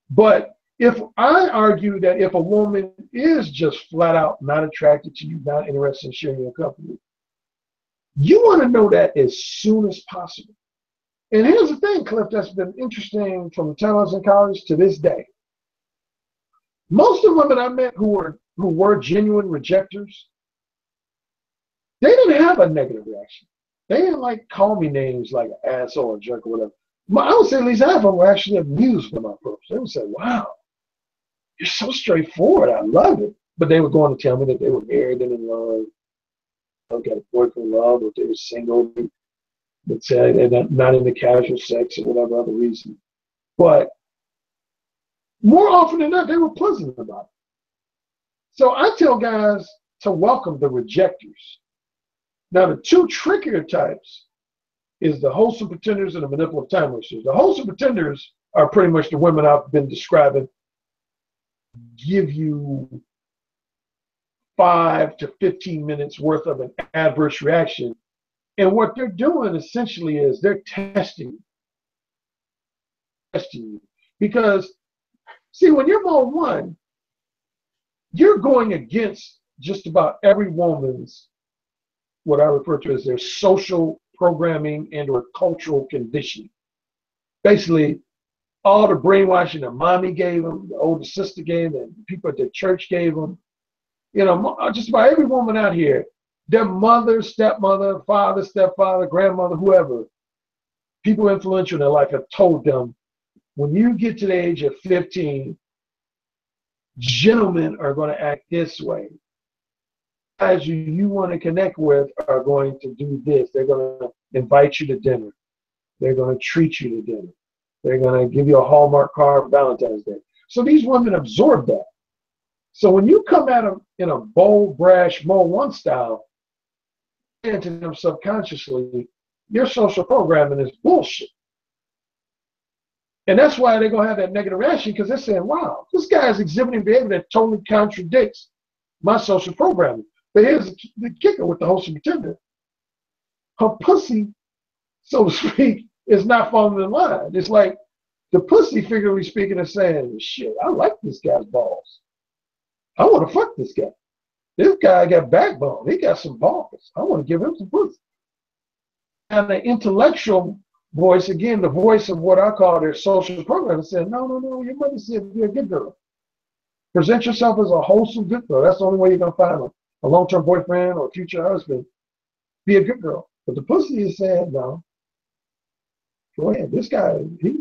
But if I argue that if a woman is just flat out not attracted to you, not interested in sharing your company, you want to know that as soon as possible. And here's the thing, Cliff, that's been interesting from the time I was in college to this day. Most of the women I met who were genuine rejectors, they didn't have a negative reaction. They didn't like call me names like an asshole or jerk or whatever. I would say at least half of them were actually amused with my approach. They would say, wow, you're so straightforward. I love it. But they were going to tell me that they were married and in love. got a boyfriend, love, or they were single, but say they're not into casual sex or whatever other reason. But more often than not, they were pleasant about it. So I tell guys to welcome the rejectors. Now, the two trickier types is the wholesome pretenders and the manipulative time wasters. The wholesome pretenders are pretty much the women I've been describing, give you 5 to 15 minutes worth of an adverse reaction. And what they're doing essentially is they're testing you. Because, see, when you're mode 1, you're going against just about every woman's, what I refer to as their social programming and or cultural conditioning. Basically, all the brainwashing that mommy gave them, the older sister gave them, people at the church gave them. You know, just about every woman out here, their mother, stepmother, father, stepfather, grandmother, whoever, people influential in their life have told them, when you get to the age of 15, gentlemen are going to act this way. Guys you want to connect with are going to do this. They're going to invite you to dinner. They're going to treat you to dinner. They're going to give you a Hallmark card for Valentine's Day. So these women absorb that. So when you come at them in a bold, brash, mode 1 style, and to them subconsciously, your social programming is bullshit. And that's why they're going to have that negative reaction, because they're saying, wow, this guy is exhibiting behavior that totally contradicts my social programming. But here's the kicker with the wholesome pretender. Her pussy, so to speak, is not falling in line. It's like the pussy, figuratively speaking, is saying, shit, I like this guy's balls. I want to fuck this guy. This guy got backbone. He got some balls. I want to give him some pussy. And the intellectual voice, again, the voice of what I call their social program, said, no, your mother said be a good girl. Present yourself as a wholesome good girl. That's the only way you're going to find a long-term boyfriend or future husband. Be a good girl. But the pussy is saying, no, go ahead. This guy, he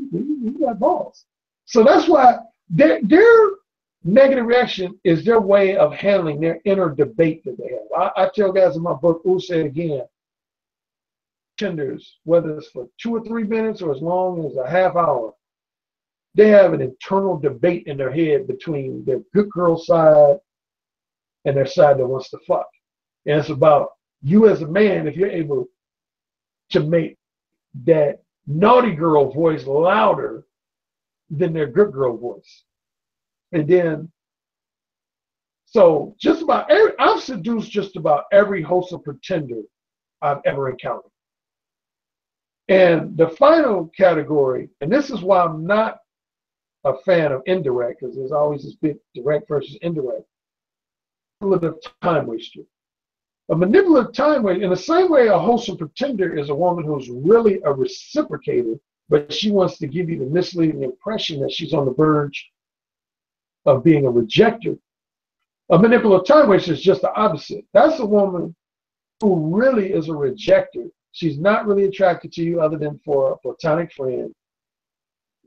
got balls. So that's why their negative reaction is their way of handling their inner debate that they have. I tell guys in my book, we'll say it again, pretenders, whether it's for 2 or 3 minutes or as long as a half hour, they have an internal debate in their head between their good girl side and their side that wants to fuck. And it's about you as a man, if you're able to make that naughty girl voice louder than their good girl voice. And then, so just about I've seduced just about every wholesome pretender I've ever encountered. And the final category, and this is why I'm not a fan of indirect, because there's always this big direct versus indirect. Manipulative time waster. A manipulative time waster, in the same way a wholesome pretender is a woman who's really a reciprocator, but she wants to give you the misleading impression that she's on the verge of being a rejecter. A manipulative time waster is just the opposite. That's a woman who really is a rejecter. She's not really attracted to you other than for a platonic friend.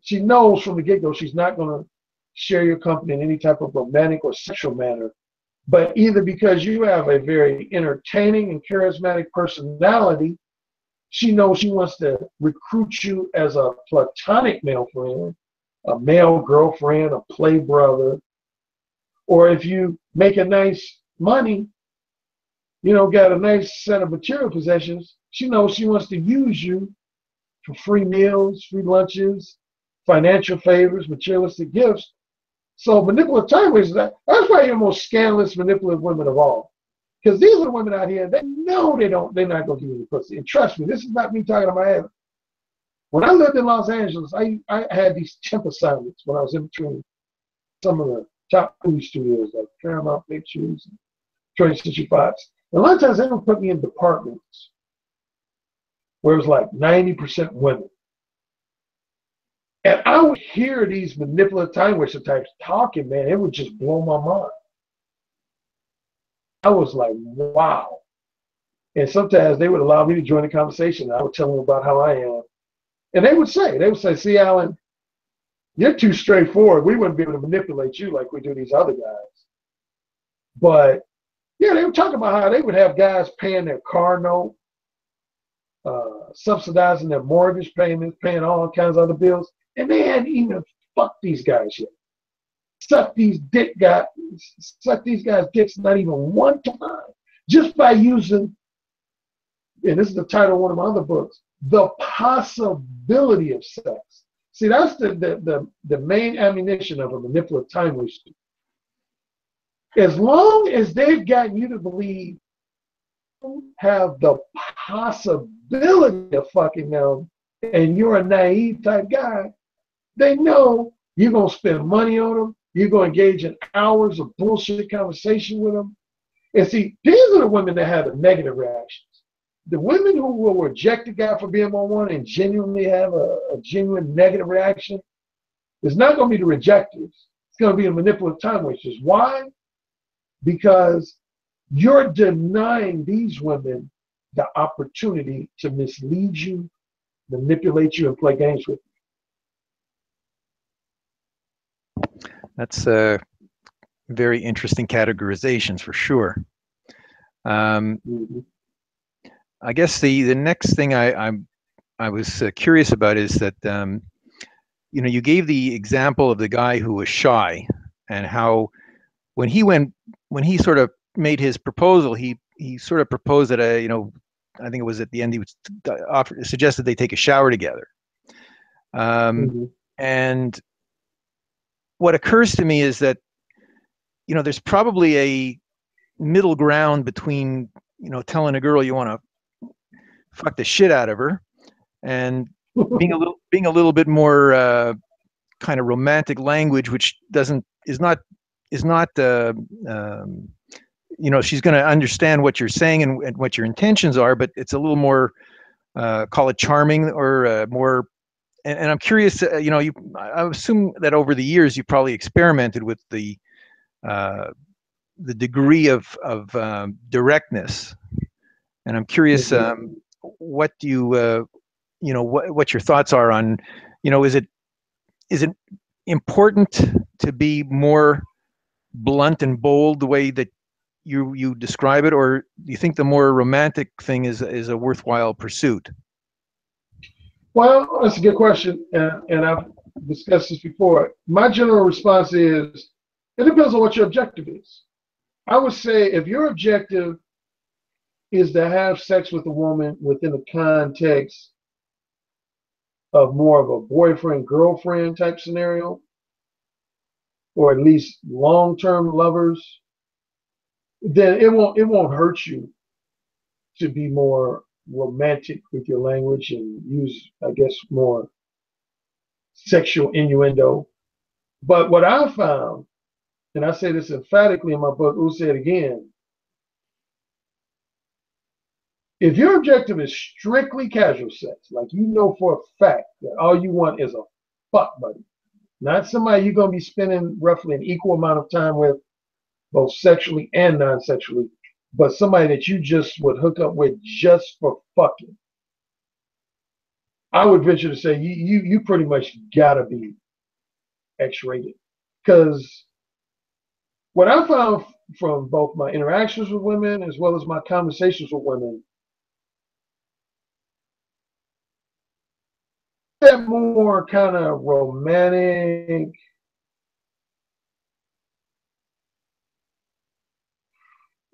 She knows from the get-go she's not going to share your company in any type of romantic or sexual manner, but either because you have a very entertaining and charismatic personality, she knows she wants to recruit you as a platonic male friend, a male girlfriend, a play brother, or if you make a nice money, you know, got a nice set of material possessions, she knows she wants to use you for free meals, free lunches, financial favors, materialistic gifts. So manipulative time wasters, that's probably the most scandalous manipulative women of all. Because these are the women out here, they know they're not going to give you the pussy. And trust me, this is not me talking about heaven. When I lived in Los Angeles, I had these temp assignments when I was in between some of the top movie studios like Paramount Pictures and 20th Century Fox. And a lot of times they would put me in departments where it was like 90% women. And I would hear these manipulative time waster types talking, man, it would just blow my mind. I was like, wow. And sometimes they would allow me to join the conversation. I would tell them about how I am. And they would say, see, Alan, you're too straightforward. We wouldn't be able to manipulate you like we do these other guys. But Yeah, they were talking about how they would have guys paying their car note, subsidizing their mortgage payments, paying all kinds of other bills, and they hadn't even fucked these guys yet. Suck these suck these guys' dicks not even one time, just by using, and this is the title of one of my other books, the possibility of sex. See, that's the main ammunition of a manipulative time waster. As long as they've gotten you to believe you have the possibility of fucking them, and you're a naive type guy, they know you're going to spend money on them. You're going to engage in hours of bullshit conversation with them. And see, these are the women that have the negative reactions. The women who will reject a guy for being on one and genuinely have a genuine negative reaction is not going to be the rejectors. It's going to be the manipulative time wasters. Why? Because you're denying these women the opportunity to mislead you, manipulate you, and play games with you. That's very interesting categorizations for sure. Mm-hmm. I guess the next thing I was curious about is that you gave the example of the guy who was shy, and how when he sort of made his proposal, he sort of proposed that I think it was at the end he suggested they take a shower together. Mm-hmm. And what occurs to me is that there's probably a middle ground between telling a girl you want to fuck the shit out of her and being a little bit more kind of romantic language, which is not she's going to understand what you're saying and what your intentions are, but it's a little more call it charming or more. And I'm curious, I assume that over the years you probably experimented with the degree of directness, and I'm curious, Mm-hmm. what do you what your thoughts are on, is it important to be more blunt and bold the way that you describe it, or do you think the more romantic thing is a worthwhile pursuit? Well, that's a good question, and I've discussed this before. My general response is it depends on what your objective is. I would say if your objective is to have sex with a woman within the context of more of a boyfriend girlfriend type scenario, or at least long-term lovers, then it won't hurt you to be more romantic with your language and use, I guess, more sexual innuendo. But what I found, and I say this emphatically in my book, Who Say It Again, if your objective is strictly casual sex, like you know for a fact that all you want is a fuck buddy, not somebody you're going to be spending roughly an equal amount of time with, both sexually and non-sexually, but somebody that you just would hook up with just for fucking, I would venture to say you pretty much gotta be X-rated. Because what I found from both my interactions with women as well as my conversations with women, that more kind of romantic,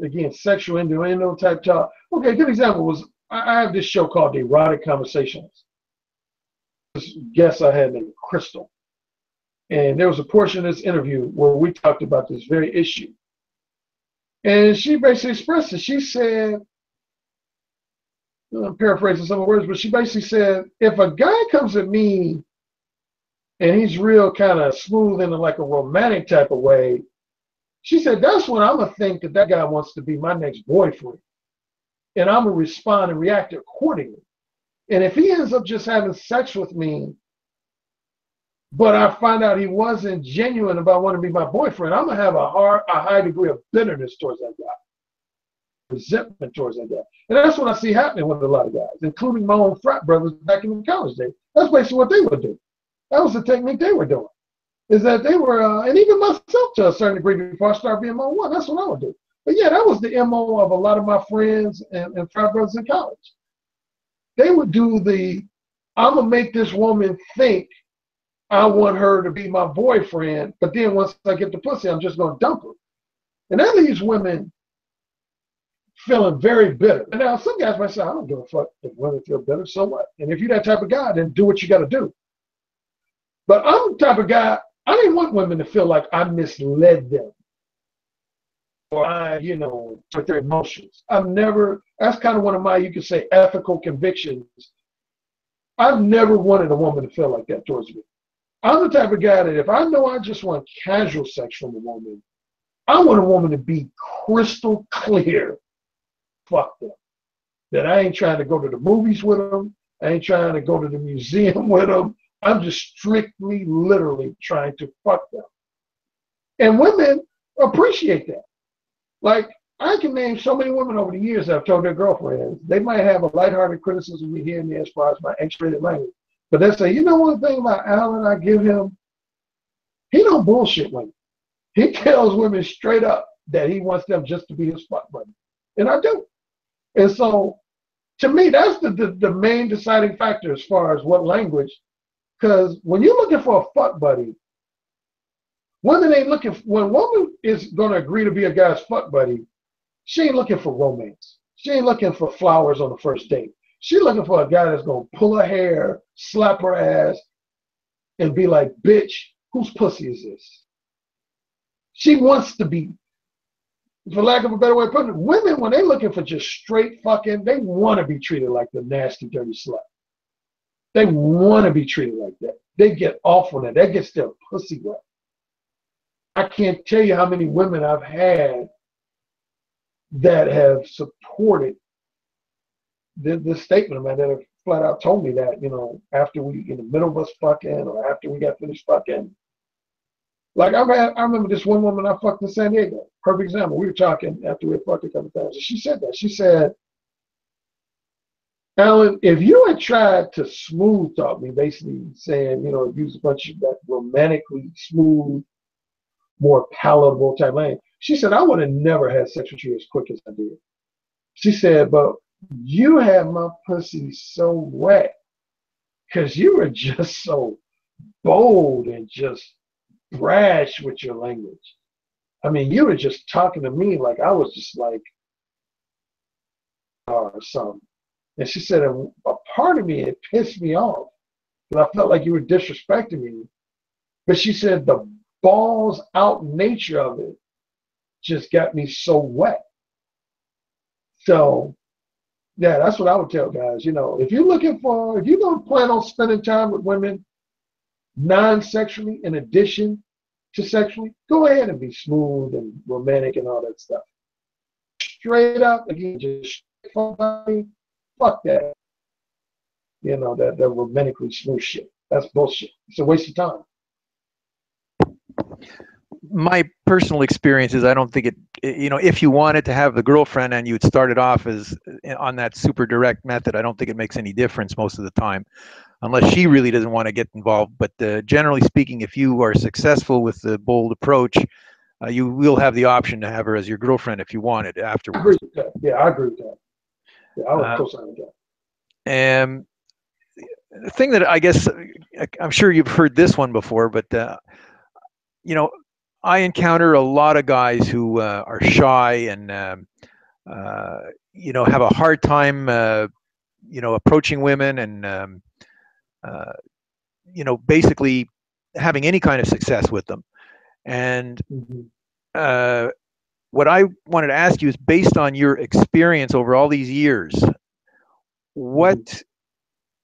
again, sexual innuendo type talk. Okay, a good example was I have this show called The Erotic Conversations. This guest I had named Crystal. And there was a portion of this interview where we talked about this very issue. And she basically expressed it. She said, I'm paraphrasing some of the words, but she basically said, if a guy comes at me and he's real kind of smooth in like a romantic type of way, she said, that's when I'm going to think that that guy wants to be my next boyfriend. And I'm going to respond and react accordingly. And if he ends up just having sex with me, but I find out he wasn't genuine about wanting to be my boyfriend, I'm going to have a high degree of bitterness towards that guy, resentment towards that guy. And that's what I see happening with a lot of guys, including my own frat brothers back in the college days. That's basically what they would do. That was the technique they were doing. Is that they were, and even myself to a certain degree before I started being my own one, that's what I would do. But yeah, that was the MO of a lot of my friends and frat brothers in college. They would do I'm gonna make this woman think I want her to be my boyfriend, but then once I get the pussy, I'm just gonna dump her. And that leaves women feeling very bitter. And now some guys might say, I don't give a fuck if women feel bitter, so what? And if you're that type of guy, then do what you gotta do. But I'm the type of guy, I didn't want women to feel like I misled them or with their emotions. That's kind of one of my, you could say, ethical convictions. I've never wanted a woman to feel like that towards me. I'm the type of guy that if I know I just want casual sex from a woman, I want a woman to be crystal clear. Fuck them. That I ain't trying to go to the movies with them. I ain't trying to go to the museum with them. I'm just strictly, literally trying to fuck them. And women appreciate that. Like, I can name so many women over the years that have told their girlfriends, they might have a lighthearted criticism we hear in there as far as my X-rated language. But they say, you know one thing about Alan I give him? He don't bullshit women. He tells women straight up that he wants them just to be his fuck buddy. And I do. And so, to me, that's the main deciding factor as far as what language. Because when you're looking for a fuck buddy, when a woman is going to agree to be a guy's fuck buddy, she ain't looking for romance. She ain't looking for flowers on the first date. She's looking for a guy that's going to pull her hair, slap her ass, and be like, bitch, whose pussy is this? She wants to be, for lack of a better way of putting it, women, when they're looking for just straight fucking, they want to be treated like the nasty, dirty slut. They want to be treated like that. They get off on that. That gets their pussy wet. I can't tell you how many women I've had that have supported this statement of mine, that have flat out told me that, after we, in the middle of us fucking, or after we got finished fucking. Like, I remember this one woman I fucked in San Diego. Perfect example. We were talking after we had fucked a couple times. And she said that. She said, Alan, if you had tried to smooth talk me, basically saying, use a bunch of that romantically smooth, more palatable type language, she said, I would have never had sex with you as quick as I did. She said, but you had my pussy so wet because you were just so bold and just brash with your language. I mean, you were just talking to me like I was just like, or something. And she said, a part of me, it pissed me off because I felt like you were disrespecting me. But she said, the balls out nature of it just got me so wet. So, yeah, that's what I would tell guys. If you're going to plan on spending time with women non-sexually in addition to sexually, go ahead and be smooth and romantic and all that stuff. Straight up, again, just fuck that. That romantically smooth shit. That's bullshit. It's a waste of time. My personal experience is I don't think if you wanted to have the girlfriend and you'd started off as on that super direct method, I don't think it makes any difference most of the time, unless she really doesn't want to get involved. But generally speaking, if you are successful with the bold approach, you will have the option to have her as your girlfriend if you wanted afterwards. I agree with that. Yeah, I agree with that. Yeah, I would co-sign with that. And the thing that I guess, I'm sure you've heard this one before, but I encounter a lot of guys who are shy and have a hard time approaching women and basically having any kind of success with them. And what I wanted to ask you is, based on your experience over all these years, what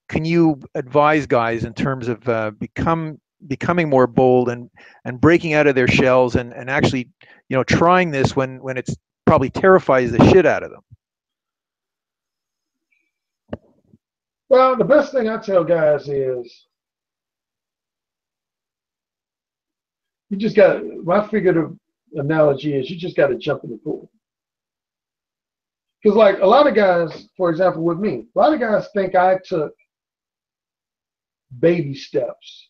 can you advise guys in terms of becoming more bold and breaking out of their shells and actually trying this when it's probably terrifies the shit out of them? Well, the best thing I tell guys is you just got, my figurative analogy is you just got to jump in the pool. Because like a lot of guys, for example, with me, a lot of guys think I took baby steps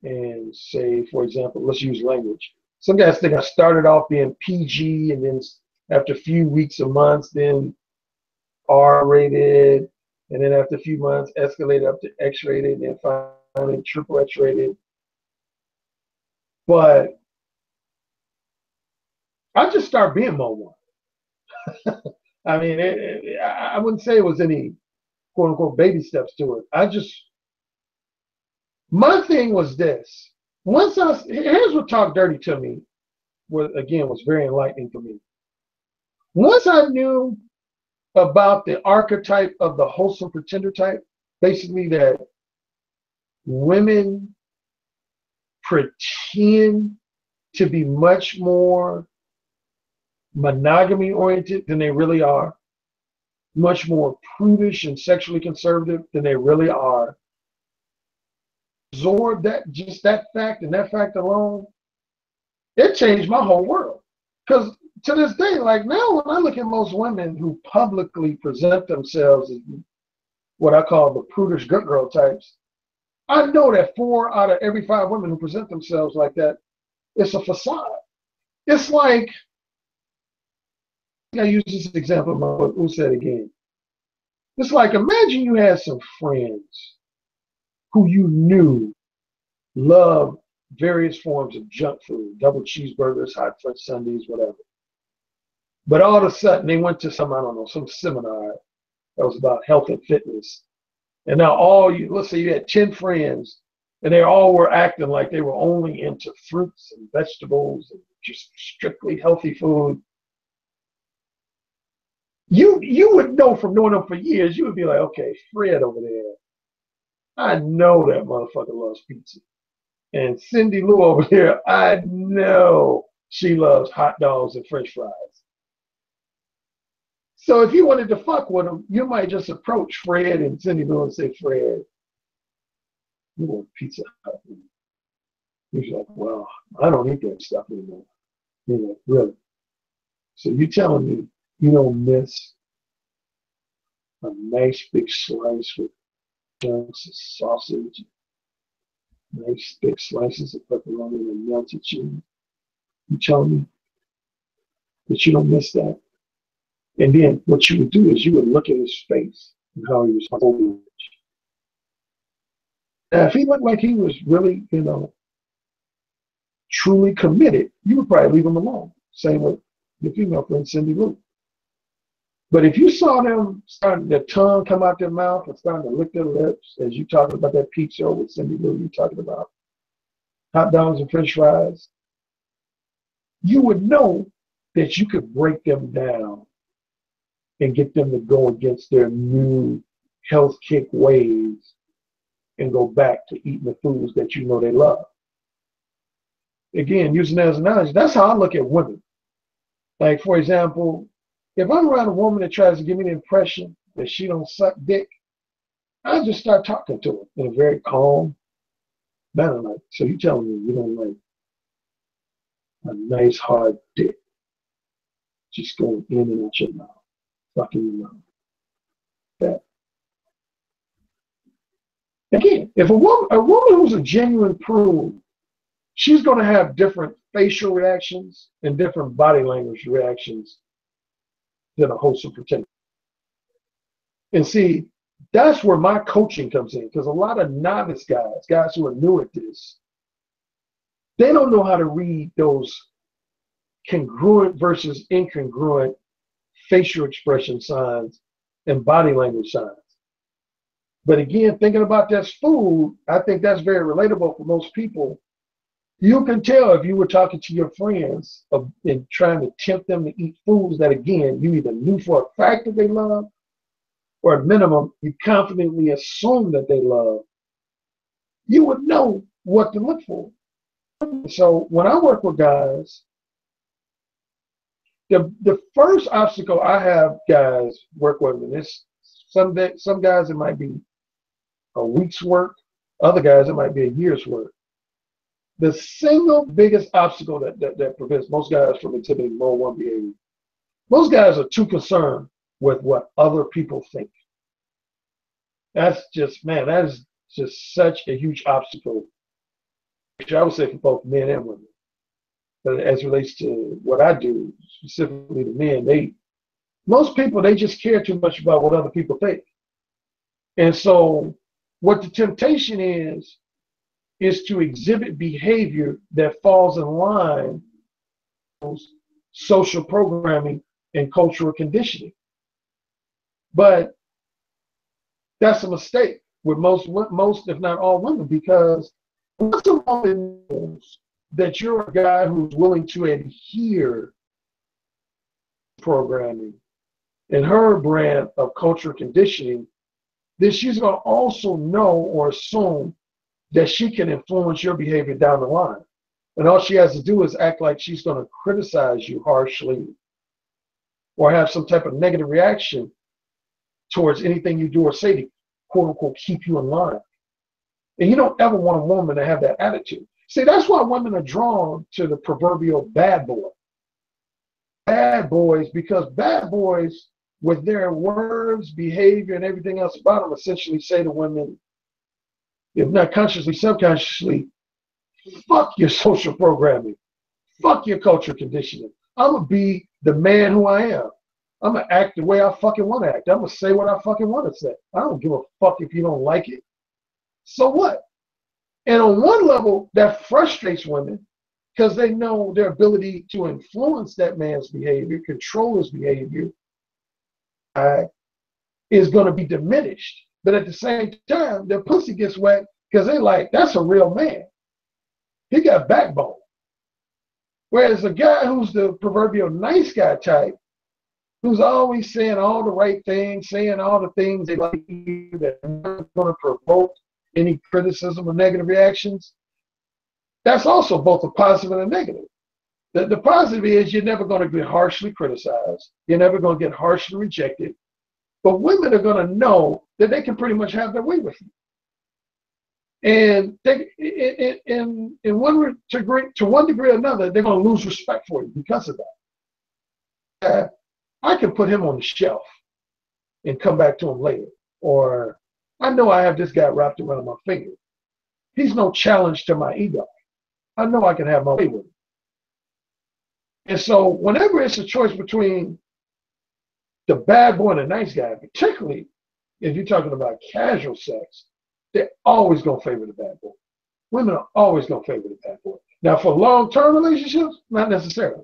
and say, for example, let's use language. Some guys think I started off being PG, and then after a few weeks or months, then R-rated, and then after a few months, escalated up to X-rated, and then finally triple X-rated. But I just started being more one. I mean, I wouldn't say it was any quote unquote baby steps to it. My thing was this. Here's what talked dirty to me, was very enlightening for me. Once I knew about the archetype of the wholesome pretender type, basically that women pretend to be much more monogamy oriented than they really are, much more prudish and sexually conservative than they really are. Absorb that fact, and that fact alone, it changed my whole world. Because to this day, like now, when I look at most women who publicly present themselves as what I call the prudish good girl types, I know that 4 out of every 5 women who present themselves like that, it's a facade. It's like, I use this example in my book, who said again? It's like, imagine you had some friends who you knew loved various forms of junk food, double cheeseburgers, hot French sundaes, whatever. But all of a sudden, they went to some seminar that was about health and fitness. And now let's say you had 10 friends, and they all were acting like they were only into fruits and vegetables and just strictly healthy food. You would know from knowing them for years, you would be like, okay, Fred over there, I know that motherfucker loves pizza. And Cindy Lou over here, I know she loves hot dogs and French fries. So if you wanted to fuck with them, you might just approach Fred and Cindy Lou and say, Fred, you want Pizza Hut? He's like, well, I don't eat that stuff anymore. You're like, really? So you telling me you don't miss a nice big slice with chunks of sausage, nice big slices of pepperoni and melted cheese? You telling me that you don't miss that? And then what you would do is you would look at his face and how he was holding it. Now, if he looked like he was really, truly committed, you would probably leave him alone. Same with your female friend, Cindy Lou. But if you saw them starting their tongue come out their mouth and starting to lick their lips, as you talking about that pizza with Cindy Lou, you talking about hot dogs and French fries, you would know that you could break them down and get them to go against their new health kick ways and go back to eating the foods that you know they love. Again, using that as an analogy, that's how I look at women. Like, for example, if I'm around a woman that tries to give me the impression that she don't suck dick, I just start talking to her in a very calm manner. Like, so you telling me you don't like a nice hard dick just going in and out your mouth, fucking your mouth. That. Again, if a woman who's a genuine prude, she's going to have different facial reactions and different body language reactions than a wholesome pretender. And see, that's where my coaching comes in, because a lot of novice guys who are new at this, they don't know how to read those congruent versus incongruent facial expression signs and body language signs. But again, thinking about this food, I think that's very relatable for most people. You can tell if you were talking to your friends and trying to tempt them to eat foods that, again, you either knew for a fact that they love, or at minimum, you confidently assume that they love. You would know what to look for. So when I work with guys, the first obstacle I have guys work with, and it's some guys it might be a week's work, other guys it might be a year's work. The single biggest obstacle that prevents most guys from exhibiting mode 1 behavior, most guys are too concerned with what other people think. That is just such a huge obstacle, which I would say for both men and women. But as it relates to what I do, specifically to men, most people, they just care too much about what other people think. And so what the temptation is to exhibit behavior that falls in line with social programming and cultural conditioning. But that's a mistake with most, if not all women, because once a woman knows that you're a guy who's willing to adhere to programming and her brand of cultural conditioning, then she's going to also know or assume that she can influence your behavior down the line. And all she has to do is act like she's going to criticize you harshly or have some type of negative reaction towards anything you do or say to, quote unquote, keep you in line. And you don't ever want a woman to have that attitude. See, that's why women are drawn to the proverbial bad boy. Bad boys, because bad boys, with their words, behavior, and everything else about them, essentially say to women, if not consciously, subconsciously, fuck your social programming. Fuck your culture conditioning. I'm going to be the man who I am. I'm going to act the way I fucking want to act. I'm going to say what I fucking want to say. I don't give a fuck if you don't like it. So what? And on one level, that frustrates women because they know their ability to influence that man's behavior, control his behavior, is going to be diminished. But at the same time, their pussy gets wet because they're like, that's a real man. He got backbone. Whereas a guy who's the proverbial nice guy type, who's always saying all the right things, saying all the things they like you, that are not going to provoke any criticism or negative reactions, that's also both a positive and a negative. The positive is you're never going to get harshly criticized. You're never going to get harshly rejected. But women are going to know that they can pretty much have their way with you. And they, in one degree, to one degree or another, they're going to lose respect for you because of that. I can put him on the shelf and come back to him later. Or I know I have this guy wrapped around my finger. He's no challenge to my ego. I know I can have my way with him. And so whenever it's a choice between the bad boy and the nice guy, particularly if you're talking about casual sex, they're always going to favor the bad boy. Women are always going to favor the bad boy. Now, for long-term relationships, not necessarily.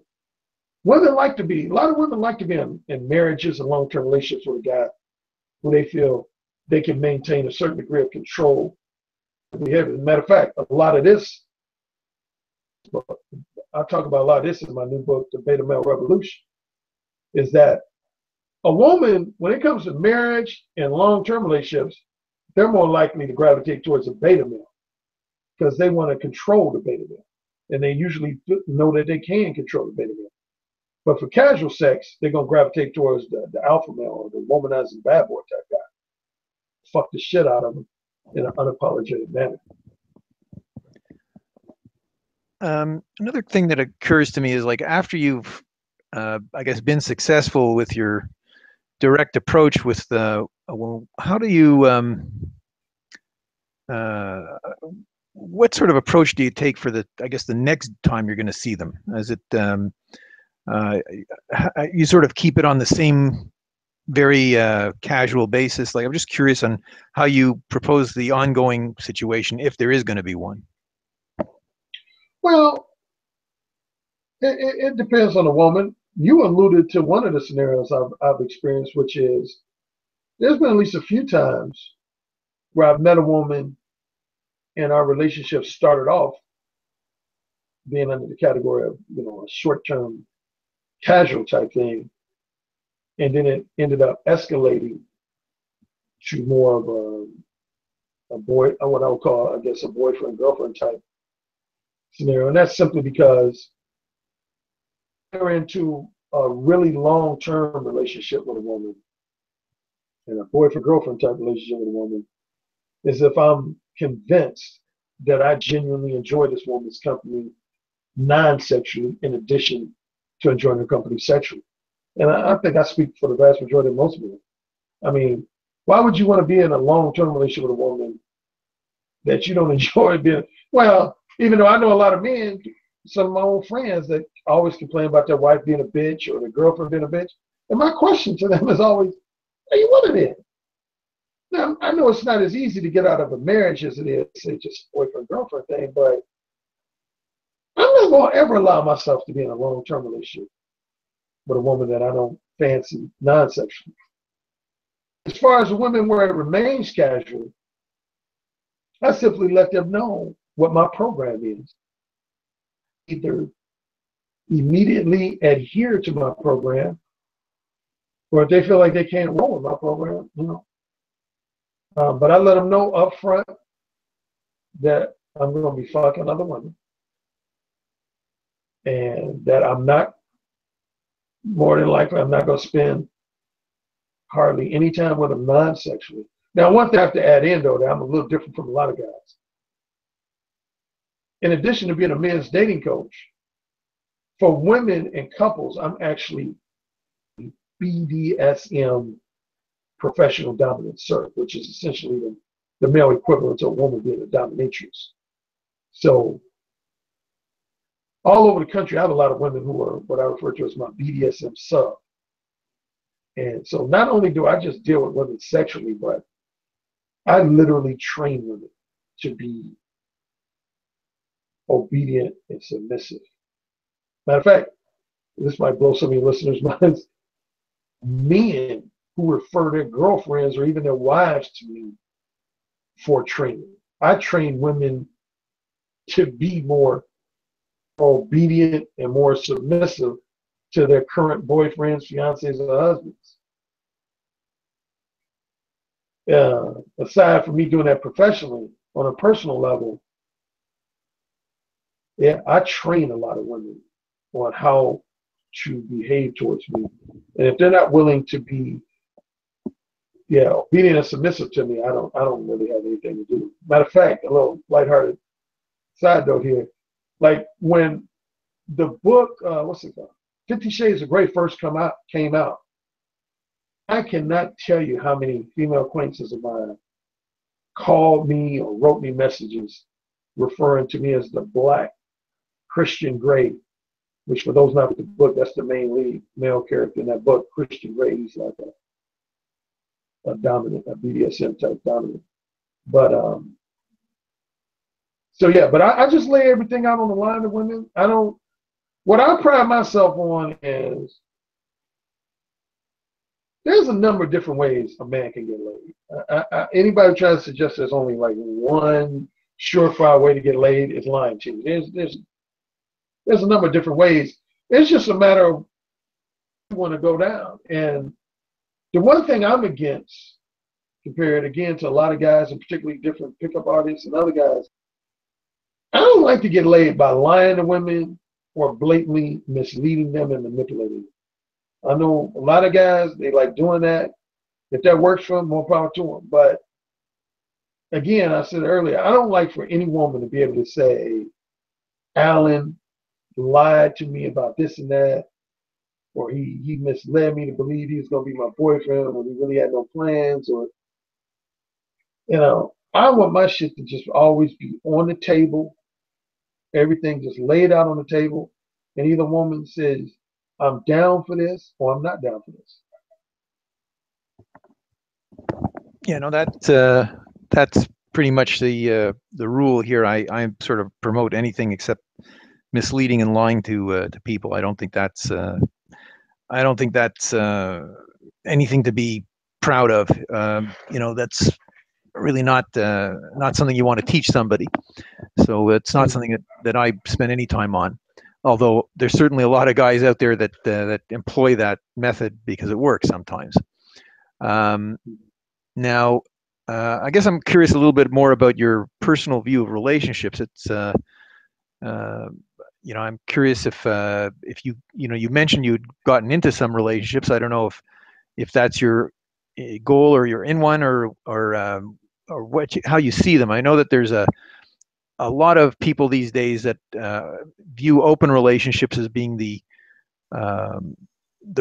A lot of women like to be in marriages and long-term relationships with a guy who they feel they can maintain a certain degree of control. As a matter of fact, a lot of this, I talk about a lot of this in my new book, The Beta Male Revolution, is that a woman, when it comes to marriage and long-term relationships, they're more likely to gravitate towards a beta male because they want to control the beta male. And they usually know that they can control the beta male. But for casual sex, they're going to gravitate towards the alpha male or the womanizing bad boy type guy. Fuck the shit out of them in an unapologetic manner. Another thing that occurs to me is, like, after you've, I guess, been successful with your direct approach with the, well, how do you, what sort of approach do you take for the, I guess, the next time you're going to see them? Is it, you sort of keep it on the same very casual basis? Like, I'm just curious on how you propose the ongoing situation, if there is going to be one. Well, it depends on the woman. You alluded to one of the scenarios I've experienced, which is there's been at least a few times where I've met a woman and our relationship started off being under the category of, a short-term casual type thing. And then it ended up escalating to more of what I would call, I guess, a boyfriend-girlfriend type scenario. And that's simply because they're into a really long-term relationship with a woman, and a boyfriend-girlfriend type relationship with a woman, is if I'm convinced that I genuinely enjoy this woman's company non-sexually in addition to enjoying her company sexually. And I think I speak for the vast majority of most men. I mean, why would you want to be in a long-term relationship with a woman that you don't enjoy being? Well, even though I know a lot of men some of my old friends that always complain about their wife being a bitch or their girlfriend being a bitch. And my question to them is always, are you one of them? Now, I know it's not as easy to get out of a marriage as it is, say, just boyfriend girlfriend thing, but I'm not going to ever allow myself to be in a long term relationship with a woman that I don't fancy non sexually. As far as the women where it remains casual, I simply let them know what my program is. Either immediately adhere to my program, or if they feel like they can't roll with my program, you know. But I let them know up front that I'm going to be fucking other women, and that I'm not, more than likely, I'm not going to spend hardly any time with them non-sexually. Now, one thing I have to add in, though, that I'm a little different from a lot of guys. In addition to being a men's dating coach, for women and couples, I'm actually BDSM professional dominant cert, which is essentially the male equivalent to a woman being a dominatrix. So all over the country, I have a lot of women who are what I refer to as my BDSM sub. And so not only do I just deal with women sexually, but I literally train women to be obedient and submissive. Matter of fact, this might blow some of your listeners' minds. Men who refer their girlfriends or even their wives to me for training. I train women to be more obedient and more submissive to their current boyfriends, fiancés, or husbands. Aside from me doing that professionally, on a personal level, yeah, I train a lot of women on how to behave towards me. And if they're not willing to be, obedient and submissive to me, I don't really have anything to do. Matter of fact, a little lighthearted side note here, like when the book, what's it called, 50 Shades of Grey first came out, I cannot tell you how many female acquaintances of mine called me or wrote me messages referring to me as the Black Christian Grey, which for those not with the book, that's the main lead male character in that book. Christian Grey, he's like a dominant, a BDSM type dominant. But but I just lay everything out on the line to women. What I pride myself on is there's a number of different ways a man can get laid. Anybody who tries to suggest there's only like one surefire way to get laid is lying to you. There's a number of different ways. It's just a matter of you want to go down. And the one thing I'm against, compared again to a lot of guys, and particularly different pickup artists and other guys, I don't like to get laid by lying to women or blatantly misleading them and manipulating them. I know a lot of guys, they like doing that. If that works for them, more power to them. But again, I said earlier, I don't like for any woman to be able to say, Alan lied to me about this and that, or he misled me to believe he was going to be my boyfriend when he really had no plans, or, I want my shit to just always be on the table, everything just laid out on the table, and either woman says, I'm down for this, or I'm not down for this. That's pretty much the rule here. I sort of promote anything except misleading and lying to people. I don't think that's anything to be proud of. That's really not something you want to teach somebody. So it's not something that I spend any time on. Although there's certainly a lot of guys out there that employ that method because it works sometimes. Now, I guess I'm curious a little bit more about your personal view of relationships. It's I'm curious if you mentioned you'd gotten into some relationships. I don't know if that's your goal or you're in one or how you see them. I know that there's a lot of people these days that view open relationships as being the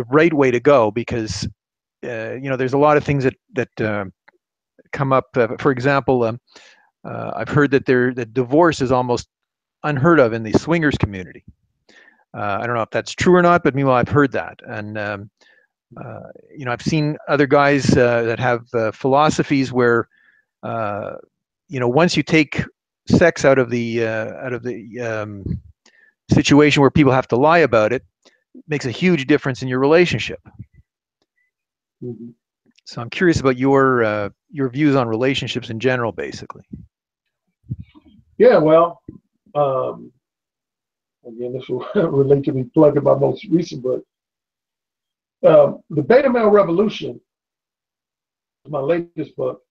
right way to go because there's a lot of things that come up. For example, I've heard that divorce is almost unheard of in the swingers community. I don't know if that's true or not, but meanwhile, I've heard that. And, I've seen other guys that have philosophies where, once you take sex out of the situation where people have to lie about it, makes a huge difference in your relationship. Mhm. So I'm curious about your views on relationships in general, basically. Yeah, well, um, again, this will relate to me plugging my most recent book. The Beta Male Revolution, my latest book.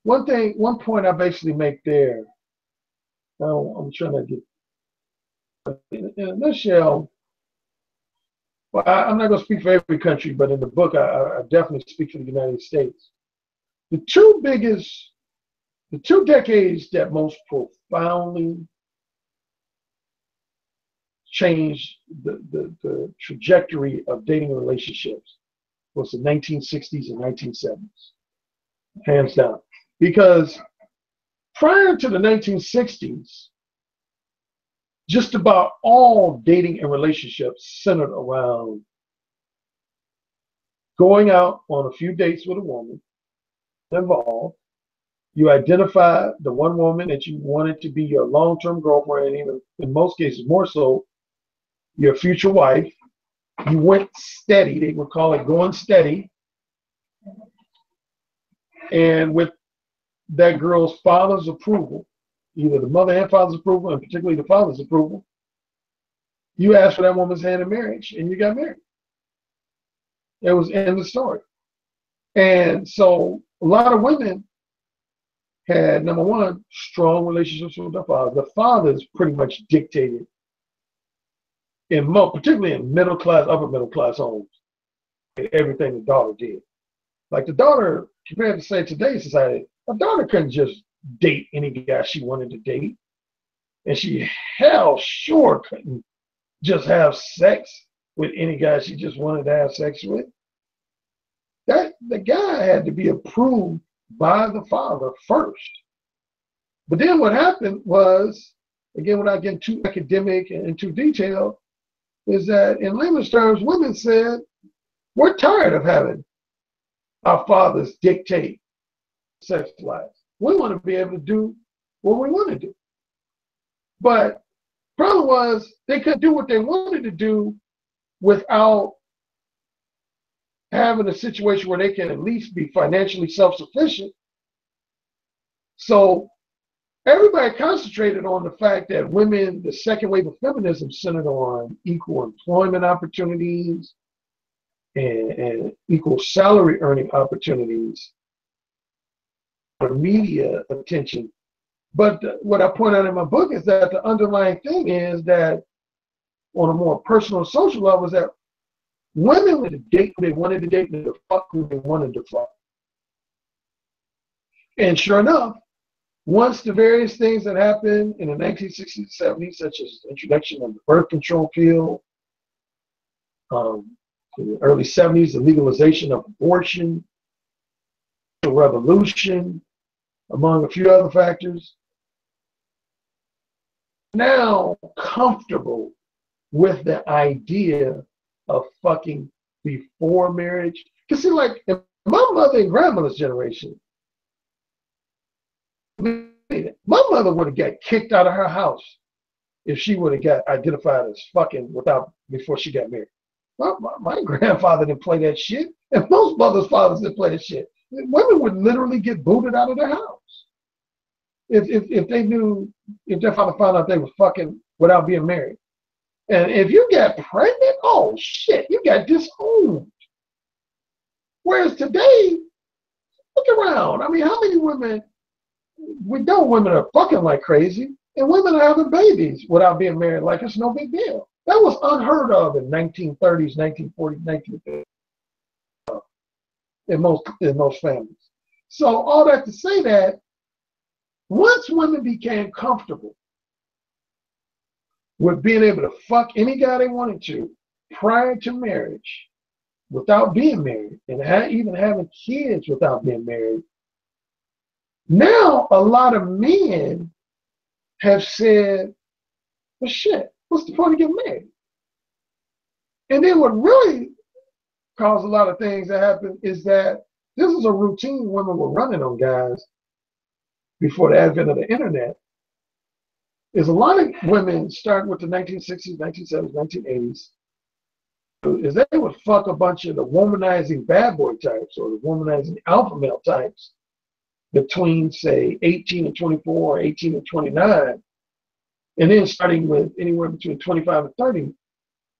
One point I basically make there, I'm trying to get, in a nutshell, well, I'm not going to speak for every country, but in the book, I definitely speak for the United States. The two decades that most profoundly changed the trajectory of dating relationships was the 1960s and 1970s, hands down. Because prior to the 1960s, just about all dating and relationships centered around going out on a few dates with a woman involved. You identify the one woman that you wanted to be your long-term girlfriend, even in most cases more so, your future wife. You went steady. They would call it going steady. And with that girl's father's approval, either the mother and father's approval, and particularly the father's approval, you asked for that woman's hand in marriage, and you got married. It was end of story. And so a lot of women had, number one, strong relationships with their father. The fathers pretty much dictated, particularly in middle class, upper middle class homes, everything the daughter did. Like the daughter, compared to say today's society, a daughter couldn't just date any guy she wanted to date. And she hell sure couldn't just have sex with any guy she just wanted to have sex with. That the guy had to be approved by the father first. But then what happened was, again, without getting too academic and too detailed, is that in layman's terms, women said, we're tired of having our fathers dictate sex lives. We want to be able to do what we want to do. But the problem was they couldn't do what they wanted to do without having a situation where they can at least be financially self-sufficient. So everybody concentrated on the fact that women, the second wave of feminism centered on equal employment opportunities and equal salary earning opportunities, media attention. But what I point out in my book is that the underlying thing is that on a more personal social level is that women would date who they wanted to date and to fuck who they wanted to fuck. And sure enough, once the various things that happened in the 1960s and 70s, such as the introduction of the birth control pill, in the early 70s, the legalization of abortion, the revolution, among a few other factors, now comfortable with the idea of fucking before marriage. Because see, like in my mother and grandmother's generation, my mother would have got kicked out of her house if she would have got identified as fucking before she got married. My grandfather didn't play that shit, and most mothers' fathers didn't play that shit. Women would literally get booted out of their house if they knew, if their father found out they were fucking without being married. And if you got pregnant, oh shit, you got disowned. Whereas today, look around. I mean, how many women, we know women are fucking like crazy, and women are having babies without being married like it's no big deal. That was unheard of in 1930s, 1940s, 1950s in most families. So all that to say that once women became comfortable with being able to fuck any guy they wanted to prior to marriage without being married and even having kids without being married, now a lot of men have said, well, shit, what's the point of getting married? And then what really caused a lot of things to happen is that this is a routine women were running on guys before the advent of the internet. Is a lot of women starting with the 1960s, 1970s, 1980s, is they would fuck a bunch of the womanizing bad boy types or the womanizing alpha male types between, say, 18 and 24, 18 and 29. And then starting with anywhere between 25 and 30,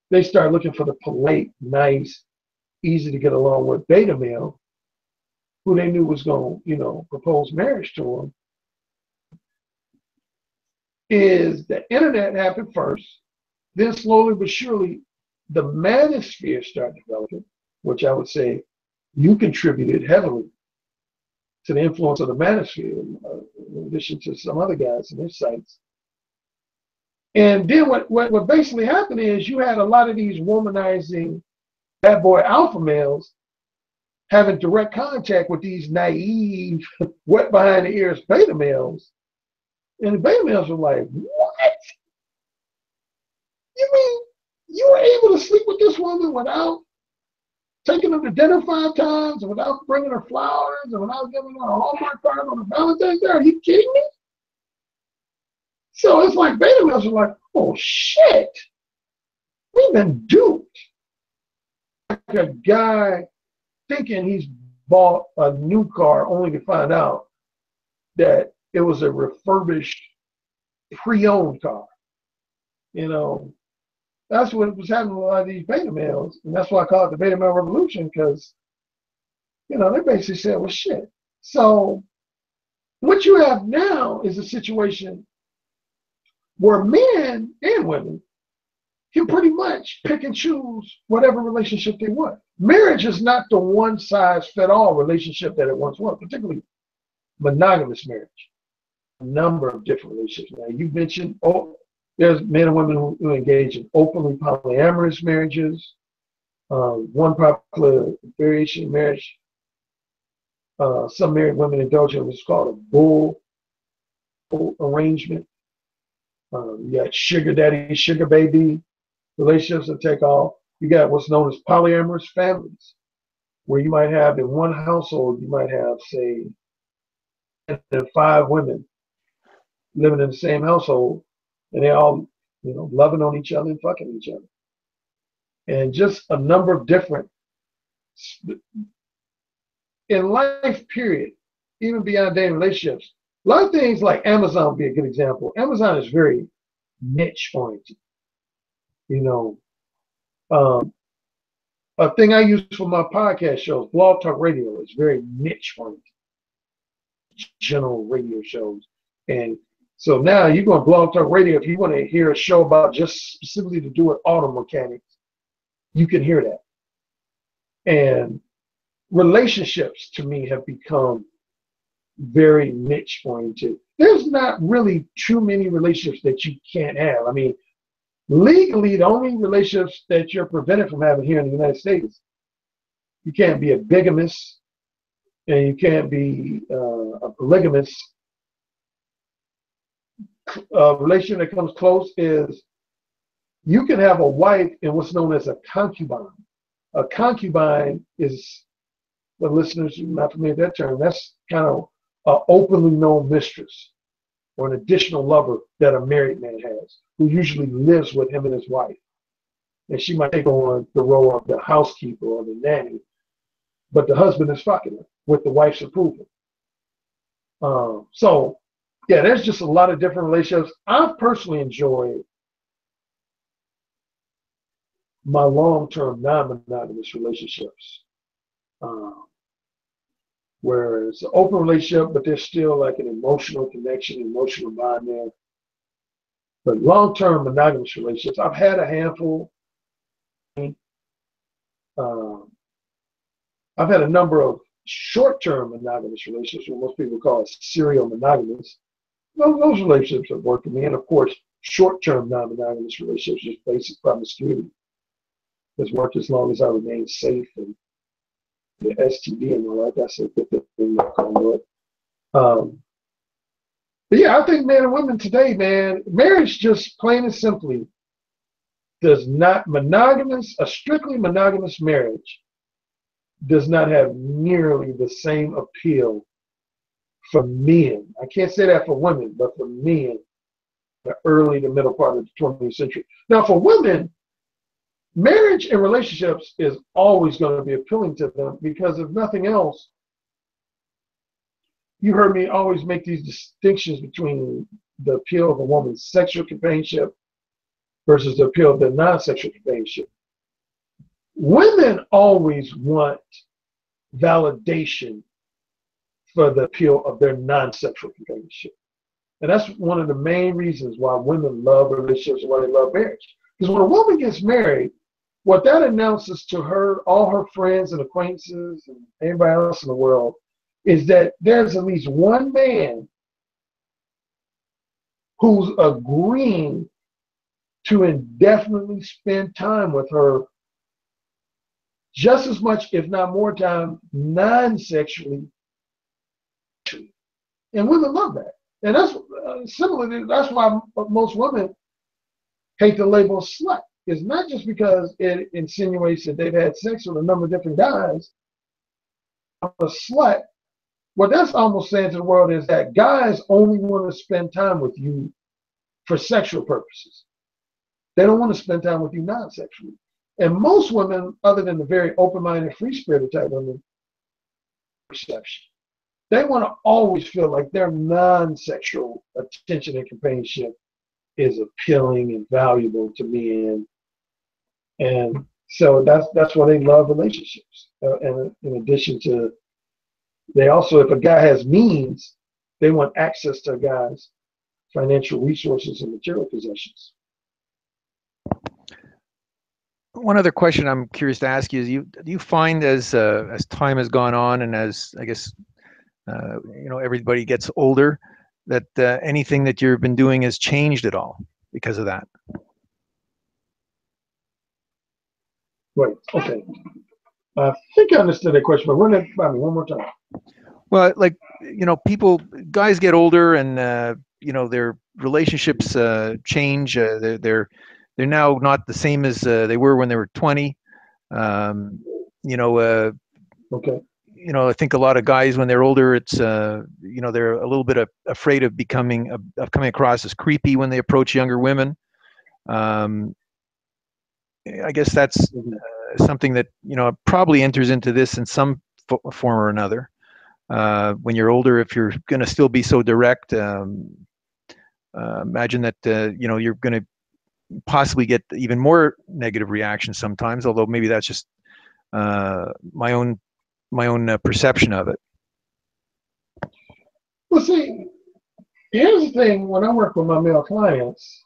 they start looking for the polite, nice, easy to get along with beta male who they knew was going to, propose marriage to them. Is the internet happened first, then slowly but surely the manosphere started developing, which I would say you contributed heavily to the influence of the manosphere, in addition to some other guys in their sites. And then what basically happened is you had a lot of these womanizing bad boy alpha males having direct contact with these naive, wet behind the ears beta males. And the beta males were like, what? You mean you were able to sleep with this woman without taking her to dinner 5 times and without bringing her flowers and without giving her a Hallmark card on a Valentine's Day? Are you kidding me? So it's like beta males are like, oh shit, we've been duped. Like a guy thinking he's bought a new car only to find out that it was a refurbished, pre-owned car. That's what was happening with a lot of these beta males. And that's why I call it the beta male revolution, because, they basically said, well, shit. So what you have now is a situation where men and women can pretty much pick and choose whatever relationship they want. Marriage is not the one-size-fit-all relationship that it once was, particularly monogamous marriage. A number of different relationships. Now, you mentioned, there's men and women who engage in openly polyamorous marriages. One popular variation of marriage, some married women indulge in what's called a bull arrangement. You got sugar daddy, sugar baby relationships that take off. You got what's known as polyamorous families, where you might have in one household, you might have, say, 5 women living in the same household, and they all, loving on each other and fucking each other. And just a number of different, in life, period, even beyond dating relationships, a lot of things like Amazon would be a good example. Amazon is very niche oriented. A thing I use for my podcast shows, Blog Talk Radio, is very niche oriented, general radio shows. And so now you go on Blog Talk Radio, if you want to hear a show about just specifically to do with auto mechanics, you can hear that. And relationships, to me, have become very niche oriented. There's not really too many relationships that you can't have. I mean, legally, the only relationships that you're prevented from having here in the United States, you can't be a bigamist and you can't be a polygamist. Relation that comes close is you can have a wife in what's known as a concubine. A concubine is, the listeners are not familiar with that term, that's kind of an openly known mistress or an additional lover that a married man has, who usually lives with him and his wife. And she might take on the role of the housekeeper or the nanny, but the husband is fucking her with the wife's approval. So, yeah, there's just a lot of different relationships. I've personally enjoyed my long-term non-monogamous relationships, where it's an open relationship, but there's still like an emotional connection, emotional bond there. But long-term monogamous relationships, I've had a handful. I've had a number of short-term monogamous relationships, what most people call serial monogamous. Those relationships have worked for me. And of course, short-term non-monogamous relationships, just basic promiscuity, has worked as long as I remain safe and the STD and all that. That's a good thing, knock on wood. But yeah, I think men and women today, man, marriage just plain and simply does not a strictly monogamous marriage does not have nearly the same appeal for men. I can't say that for women, but for men, the early to middle part of the 20th century. Now, for women, marriage and relationships is always going to be appealing to them because if nothing else, you heard me always make these distinctions between the appeal of a woman's sexual companionship versus the appeal of their non-sexual companionship. Women always want validation for the appeal of their non-sexual companionship. And that's one of the main reasons why women love relationships and why they love marriage. Because when a woman gets married, what that announces to her, all her friends and acquaintances and anybody else in the world, is that there's at least one man who's agreeing to indefinitely spend time with her just as much, if not more time, non-sexually. And women love that. And that's similarly, that's why most women hate the label slut. It's not just because it insinuates that they've had sex with a number of different guys. A slut, what that's almost saying to the world is that guys only want to spend time with you for sexual purposes. They don't want to spend time with you non-sexually. And most women, other than the very open-minded, free-spirited type women, perception. They want to always feel like their non-sexual attention and companionship is appealing and valuable to men. And so that's why they love relationships. And in addition to, they also, if a guy has means, they want access to a guy's financial resources and material possessions. One other question I'm curious to ask you is: do you find as time has gone on and as I guess everybody gets older, that anything that you've been doing has changed at all because of that? Right. Okay. I think I understood that question, but run it by me one more time. Well, like guys get older and their relationships change. They're now not the same as they were when they were 20. Okay. I think a lot of guys when they're older, it's they're a little bit afraid of coming across as creepy when they approach younger women. I guess that's something that probably enters into this in some form or another. When you're older, if you're going to still be so direct, imagine that you're going to possibly get even more negative reactions sometimes. Although maybe that's just my own perception of it. Well, see, here's the thing: when I work with my male clients,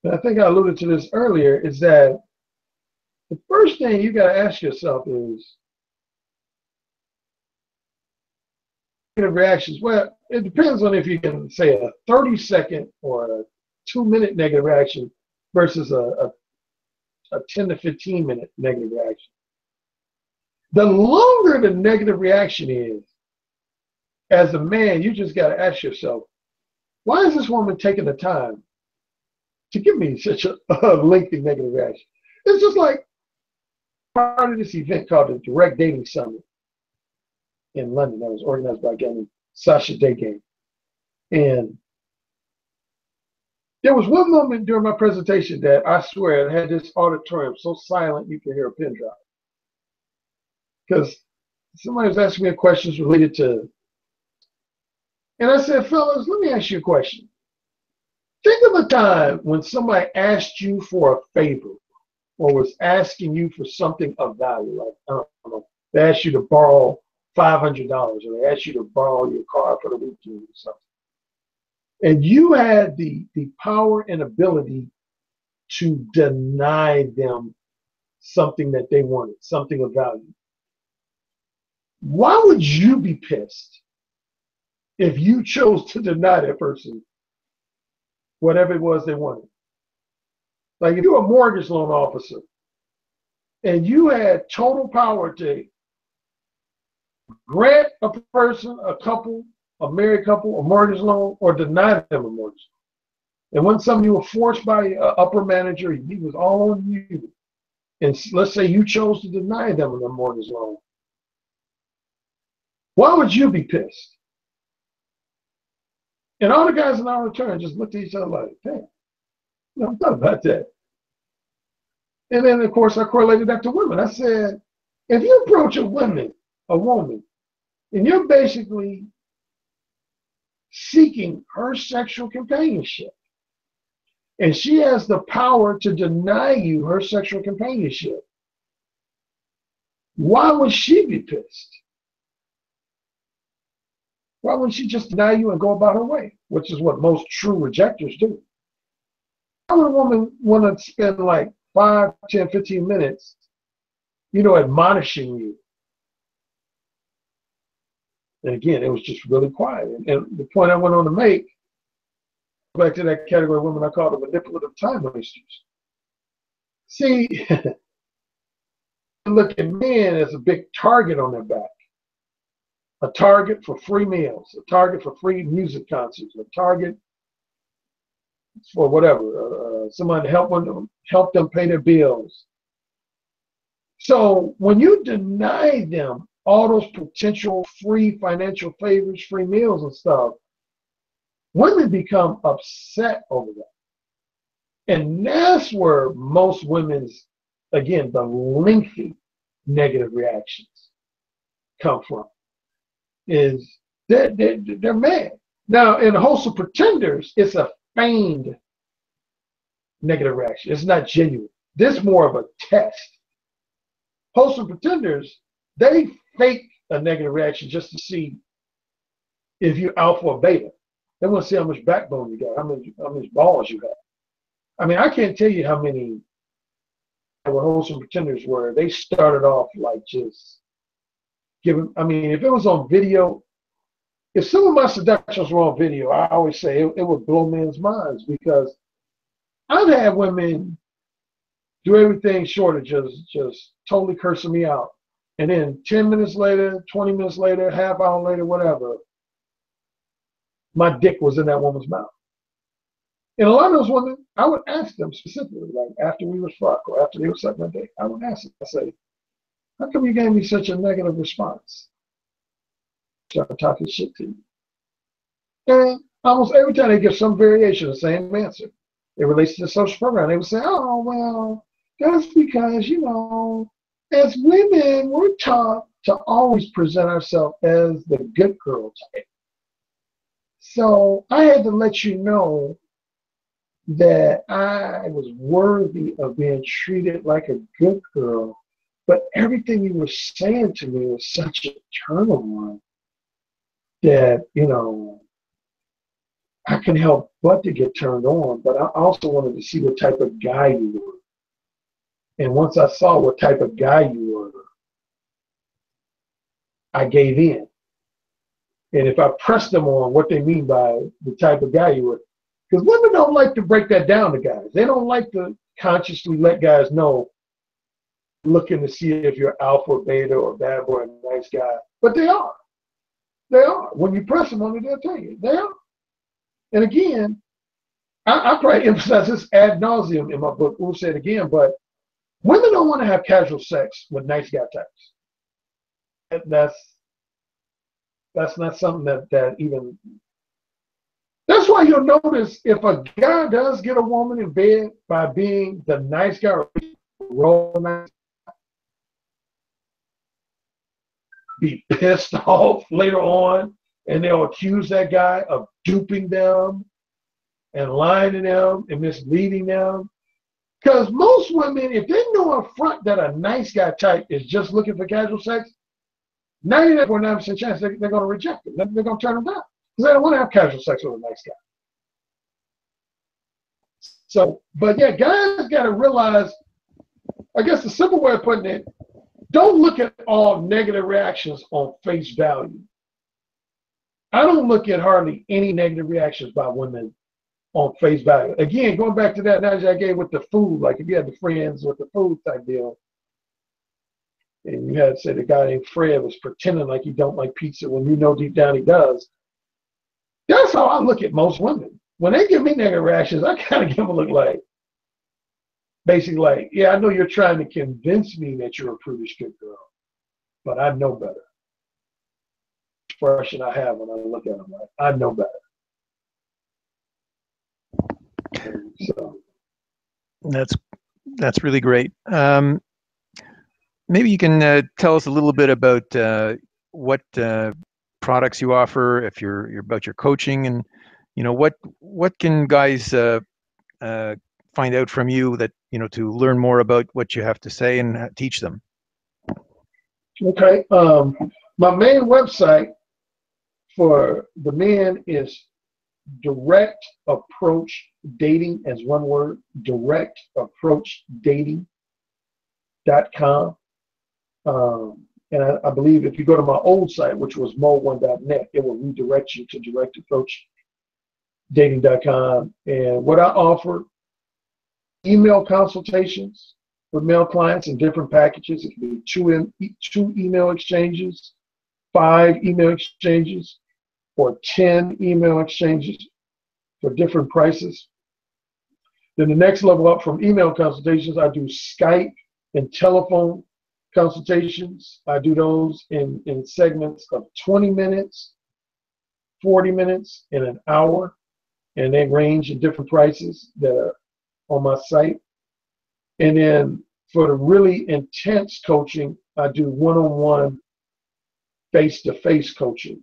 and I think I alluded to this earlier, is that the first thing you got to ask yourself is negative reactions. Well, it depends on if you can say a 30-second or a 2-minute negative reaction versus a 10 to 15-minute negative reaction. The longer the negative reaction is, as a man, you just got to ask yourself, why is this woman taking the time to give me such a lengthy negative reaction? It's just like part of this event called the Direct Dating Summit in London that was organized by a guy named Sasha Daygame. And there was one moment during my presentation that I swear it had this auditorium so silent you could hear a pin drop. Because somebody was asking me questions related to, and I said, fellas, let me ask you a question. Think of a time when somebody asked you for a favor or was asking you for something of value, like, I don't know, they asked you to borrow $500 or they asked you to borrow your car for the weekend or something. And you had the power and ability to deny them something that they wanted, something of value. Why would you be pissed if you chose to deny that person whatever it was they wanted? Like if you're a mortgage loan officer and you had total power to grant a person, a couple, a married couple a mortgage loan or deny them a mortgage loan. And when some of you were forced by an upper manager, he was all on you. And let's say you chose to deny them a mortgage loan. Why would you be pissed? And all the guys in our return just looked at each other like, damn, I thought about that. And then, of course, I correlated that to women. I said, if you approach a woman, and you're basically seeking her sexual companionship, and she has the power to deny you her sexual companionship, why would she be pissed? Why wouldn't she just deny you and go about her way, which is what most true rejectors do? Why would a woman want to spend like 5, 10, 15 minutes, admonishing you? And again, it was just really quiet. And the point I went on to make, back to that category of women I call the manipulative time wasters. See, look at men as a big target on their back. A target for free meals, a target for free music concerts, a target for whatever, someone to help them pay their bills. So when you deny them all those potential free financial favors, free meals and stuff, women become upset over that. And that's where most women's, again, the lengthy negative reactions come from. Is they're mad. Now, in a host of pretenders, it's a feigned negative reaction. It's not genuine. This is more of a test. Host of pretenders, they fake a negative reaction just to see if you're alpha or beta. They want to see how much backbone you got, how much balls you have. I mean, I can't tell you how many were wholesome pretenders where they started off like just giving. I mean, if it was on video, if some of my seductions were on video, I always say it would blow men's minds, because I've had women do everything short of just totally cursing me out. And then 10 minutes later, 20 minutes later, half hour later, whatever, my dick was in that woman's mouth. And a lot of those women, I would ask them specifically, like after we were fucked or after they were sucking my dick, I would ask them, I say, how come you gave me such a negative response? Start talking shit to you. And almost every time they give some variation of the same answer, it relates to the social program. They would say, oh, well, that's because, as women, we're taught to always present ourselves as the good girl type. So I had to let you know that I was worthy of being treated like a good girl, but everything you were saying to me was such a turn on that, I couldn't help but to get turned on, but I also wanted to see what type of guy you were. And once I saw what type of guy you were, I gave in. And if I pressed them on what they mean by the type of guy you were, because women don't like to break that down to guys. They don't like to consciously let guys know, looking to see if you're alpha or beta or bad boy or nice guy. But they are. They are. When you press them on it, they'll tell you. They are. And again, I probably emphasize this ad nauseum in my book, we'll say it again, but women don't want to have casual sex with nice guy types. That's not something that even. That's why you'll notice if a guy does get a woman in bed by being the nice guy or nice, be pissed off later on, and they'll accuse that guy of duping them and lying to them and misleading them. Because most women, if they know up front that a nice guy type is just looking for casual sex, 99.9% chance they're going to reject it. They're going to turn them down because they don't want to have casual sex with a nice guy. So, but yeah, guys got to realize, I guess the simple way of putting it, don't look at all negative reactions on face value. I don't look at hardly any negative reactions by women on face value. Again, going back to that analogy I gave with the food, like if you had the friends with the food type deal, and you had, say, the guy named Fred was pretending like he don't like pizza when you know deep down he does, That's how I look at most women. When they give me negative reactions, I kind of give them a look like, basically like, yeah, I know you're trying to convince me that you're a prudish good girl, but I know better. Expression I have when I look at them, like, I know better. And so That's really great. Maybe you can tell us a little bit about what products you offer, if you're about your coaching, and what can guys find out from you that to learn more about what you have to say and teach them. Okay. My main website for the men is Direct Approach Dating, as one word, directapproachdating.com. And I believe if you go to my old site, which was mo1.net, it will redirect you to directapproachdating.com. And what I offer, email consultations for male clients in different packages. It can be two email exchanges, 5 email exchanges, or 10 email exchanges for different prices. Then the next level up from email consultations, I do Skype and telephone consultations. I do those in segments of 20 minutes, 40 minutes, and an hour. And they range in different prices that are on my site. And then for the really intense coaching, I do one-on-one face-to-face coaching.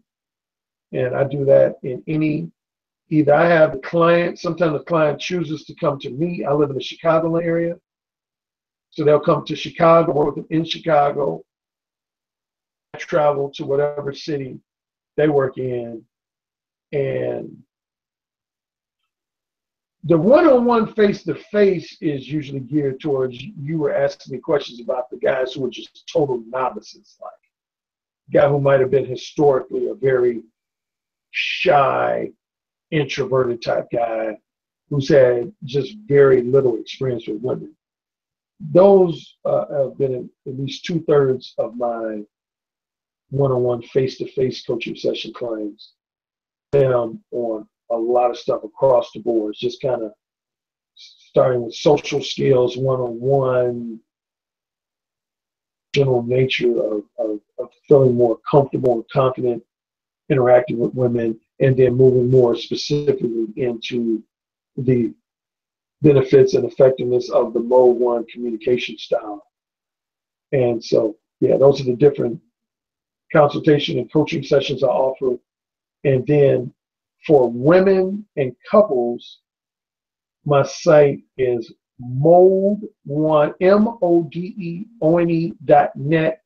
And I do that in either I have the client, sometimes the client chooses to come to me. I live in the Chicagoland area. So they'll come to Chicago, work with them in Chicago, I travel to whatever city they work in. And the one-on-one face-to-face is usually geared towards, you were asking me questions about the guys who are just total novices, like a guy who might have been historically a very shy, introverted type guy who's had just very little experience with women. Those have been at least 2/3 of my one-on-one face-to-face coaching session clients. And I'm on a lot of stuff across the board, just kind of starting with social skills, one-on-one, general nature of feeling more comfortable and confident interacting with women, and then moving more specifically into the benefits and effectiveness of the Mode 1 communication style. And so, yeah, those are the different consultation and coaching sessions I offer. And then for women and couples, my site is mode1, MODEONE.net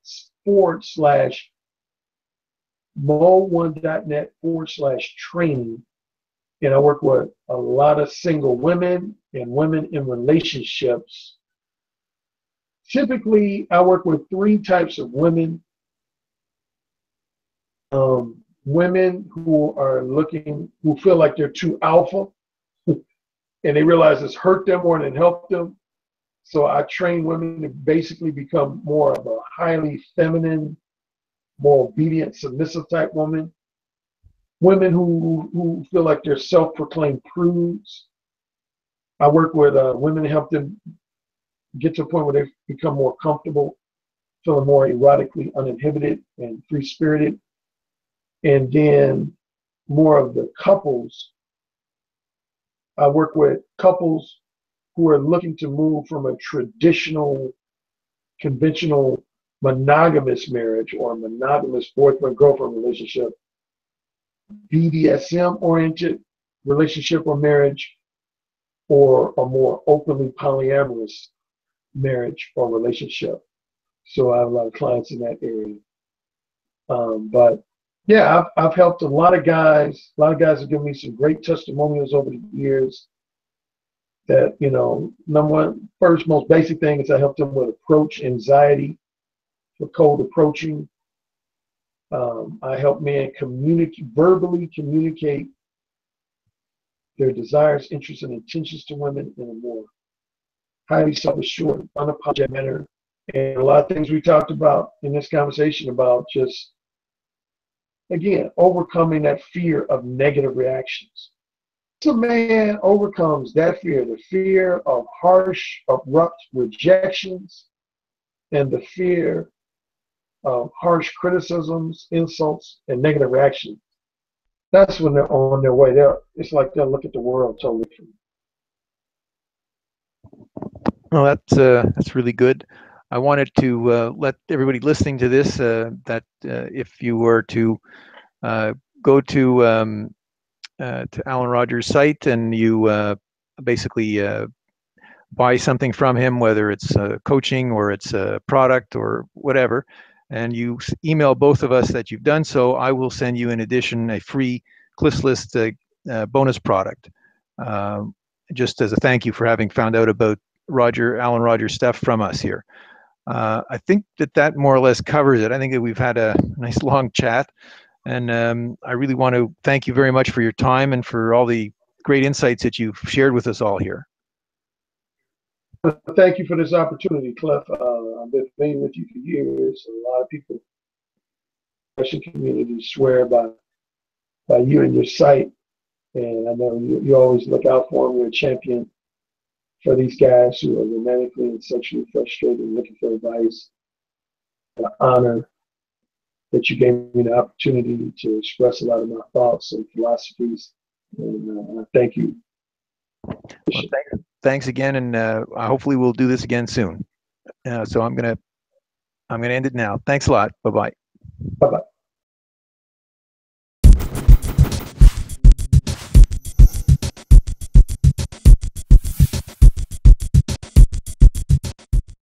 /mode1.net/training. And I work with a lot of single women and women in relationships. Typically, I work with 3 types of women. Women who are who feel like they're too alpha, and they realize it's hurt them more than helped them. So I train women to basically become more of a highly feminine, more obedient, submissive type woman. Women who feel like they're self-proclaimed prudes. I work with women to help them get to a point where they become more comfortable, feeling more erotically uninhibited and free-spirited. And then more of the couples. I work with couples who are looking to move from a traditional, conventional monogamous marriage or a monogamous boyfriend-girlfriend relationship, BDSM-oriented relationship or marriage, or a more openly polyamorous marriage or relationship. So I have a lot of clients in that area. But yeah, I've helped a lot of guys. A lot of guys have given me some great testimonials over the years that, number one, first, most basic thing is I help them with approach anxiety for cold approaching. I help men verbally communicate their desires, interests, and intentions to women in a more highly self-assured, unapologetic manner. And a lot of things we talked about in this conversation about just again, overcoming that fear of negative reactions. Once a man overcomes that fear, the fear of harsh, abrupt rejections, and the fear of harsh criticisms, insults, and negative reactions, that's when they're on their way. It's like they'll look at the world totally different. Well, that's really good. I wanted to let everybody listening to this that if you were to go to Alan Rogers' site and you basically buy something from him, whether it's coaching or it's a product or whatever, and you email both of us that you've done so, I will send you in addition a free Cliffs List bonus product, just as a thank you for having found out about Alan Rogers stuff from us here. I think that more or less covers it. I think that we've had a nice long chat, and I really want to thank you very much for your time and for all the great insights that you've shared with us all here. Thank you for this opportunity, Cliff. I've been meeting with you for years. A lot of people in the Russian community swear by you and your site, and I know you always look out for them. You're a champion for these guys who are romantically and sexually frustrated and looking for advice. An honor that you gave me the opportunity to express a lot of my thoughts and philosophies, and I thank you. Well, thanks again, and hopefully we'll do this again soon. So I'm gonna end it now. Thanks a lot. Bye bye. Bye bye.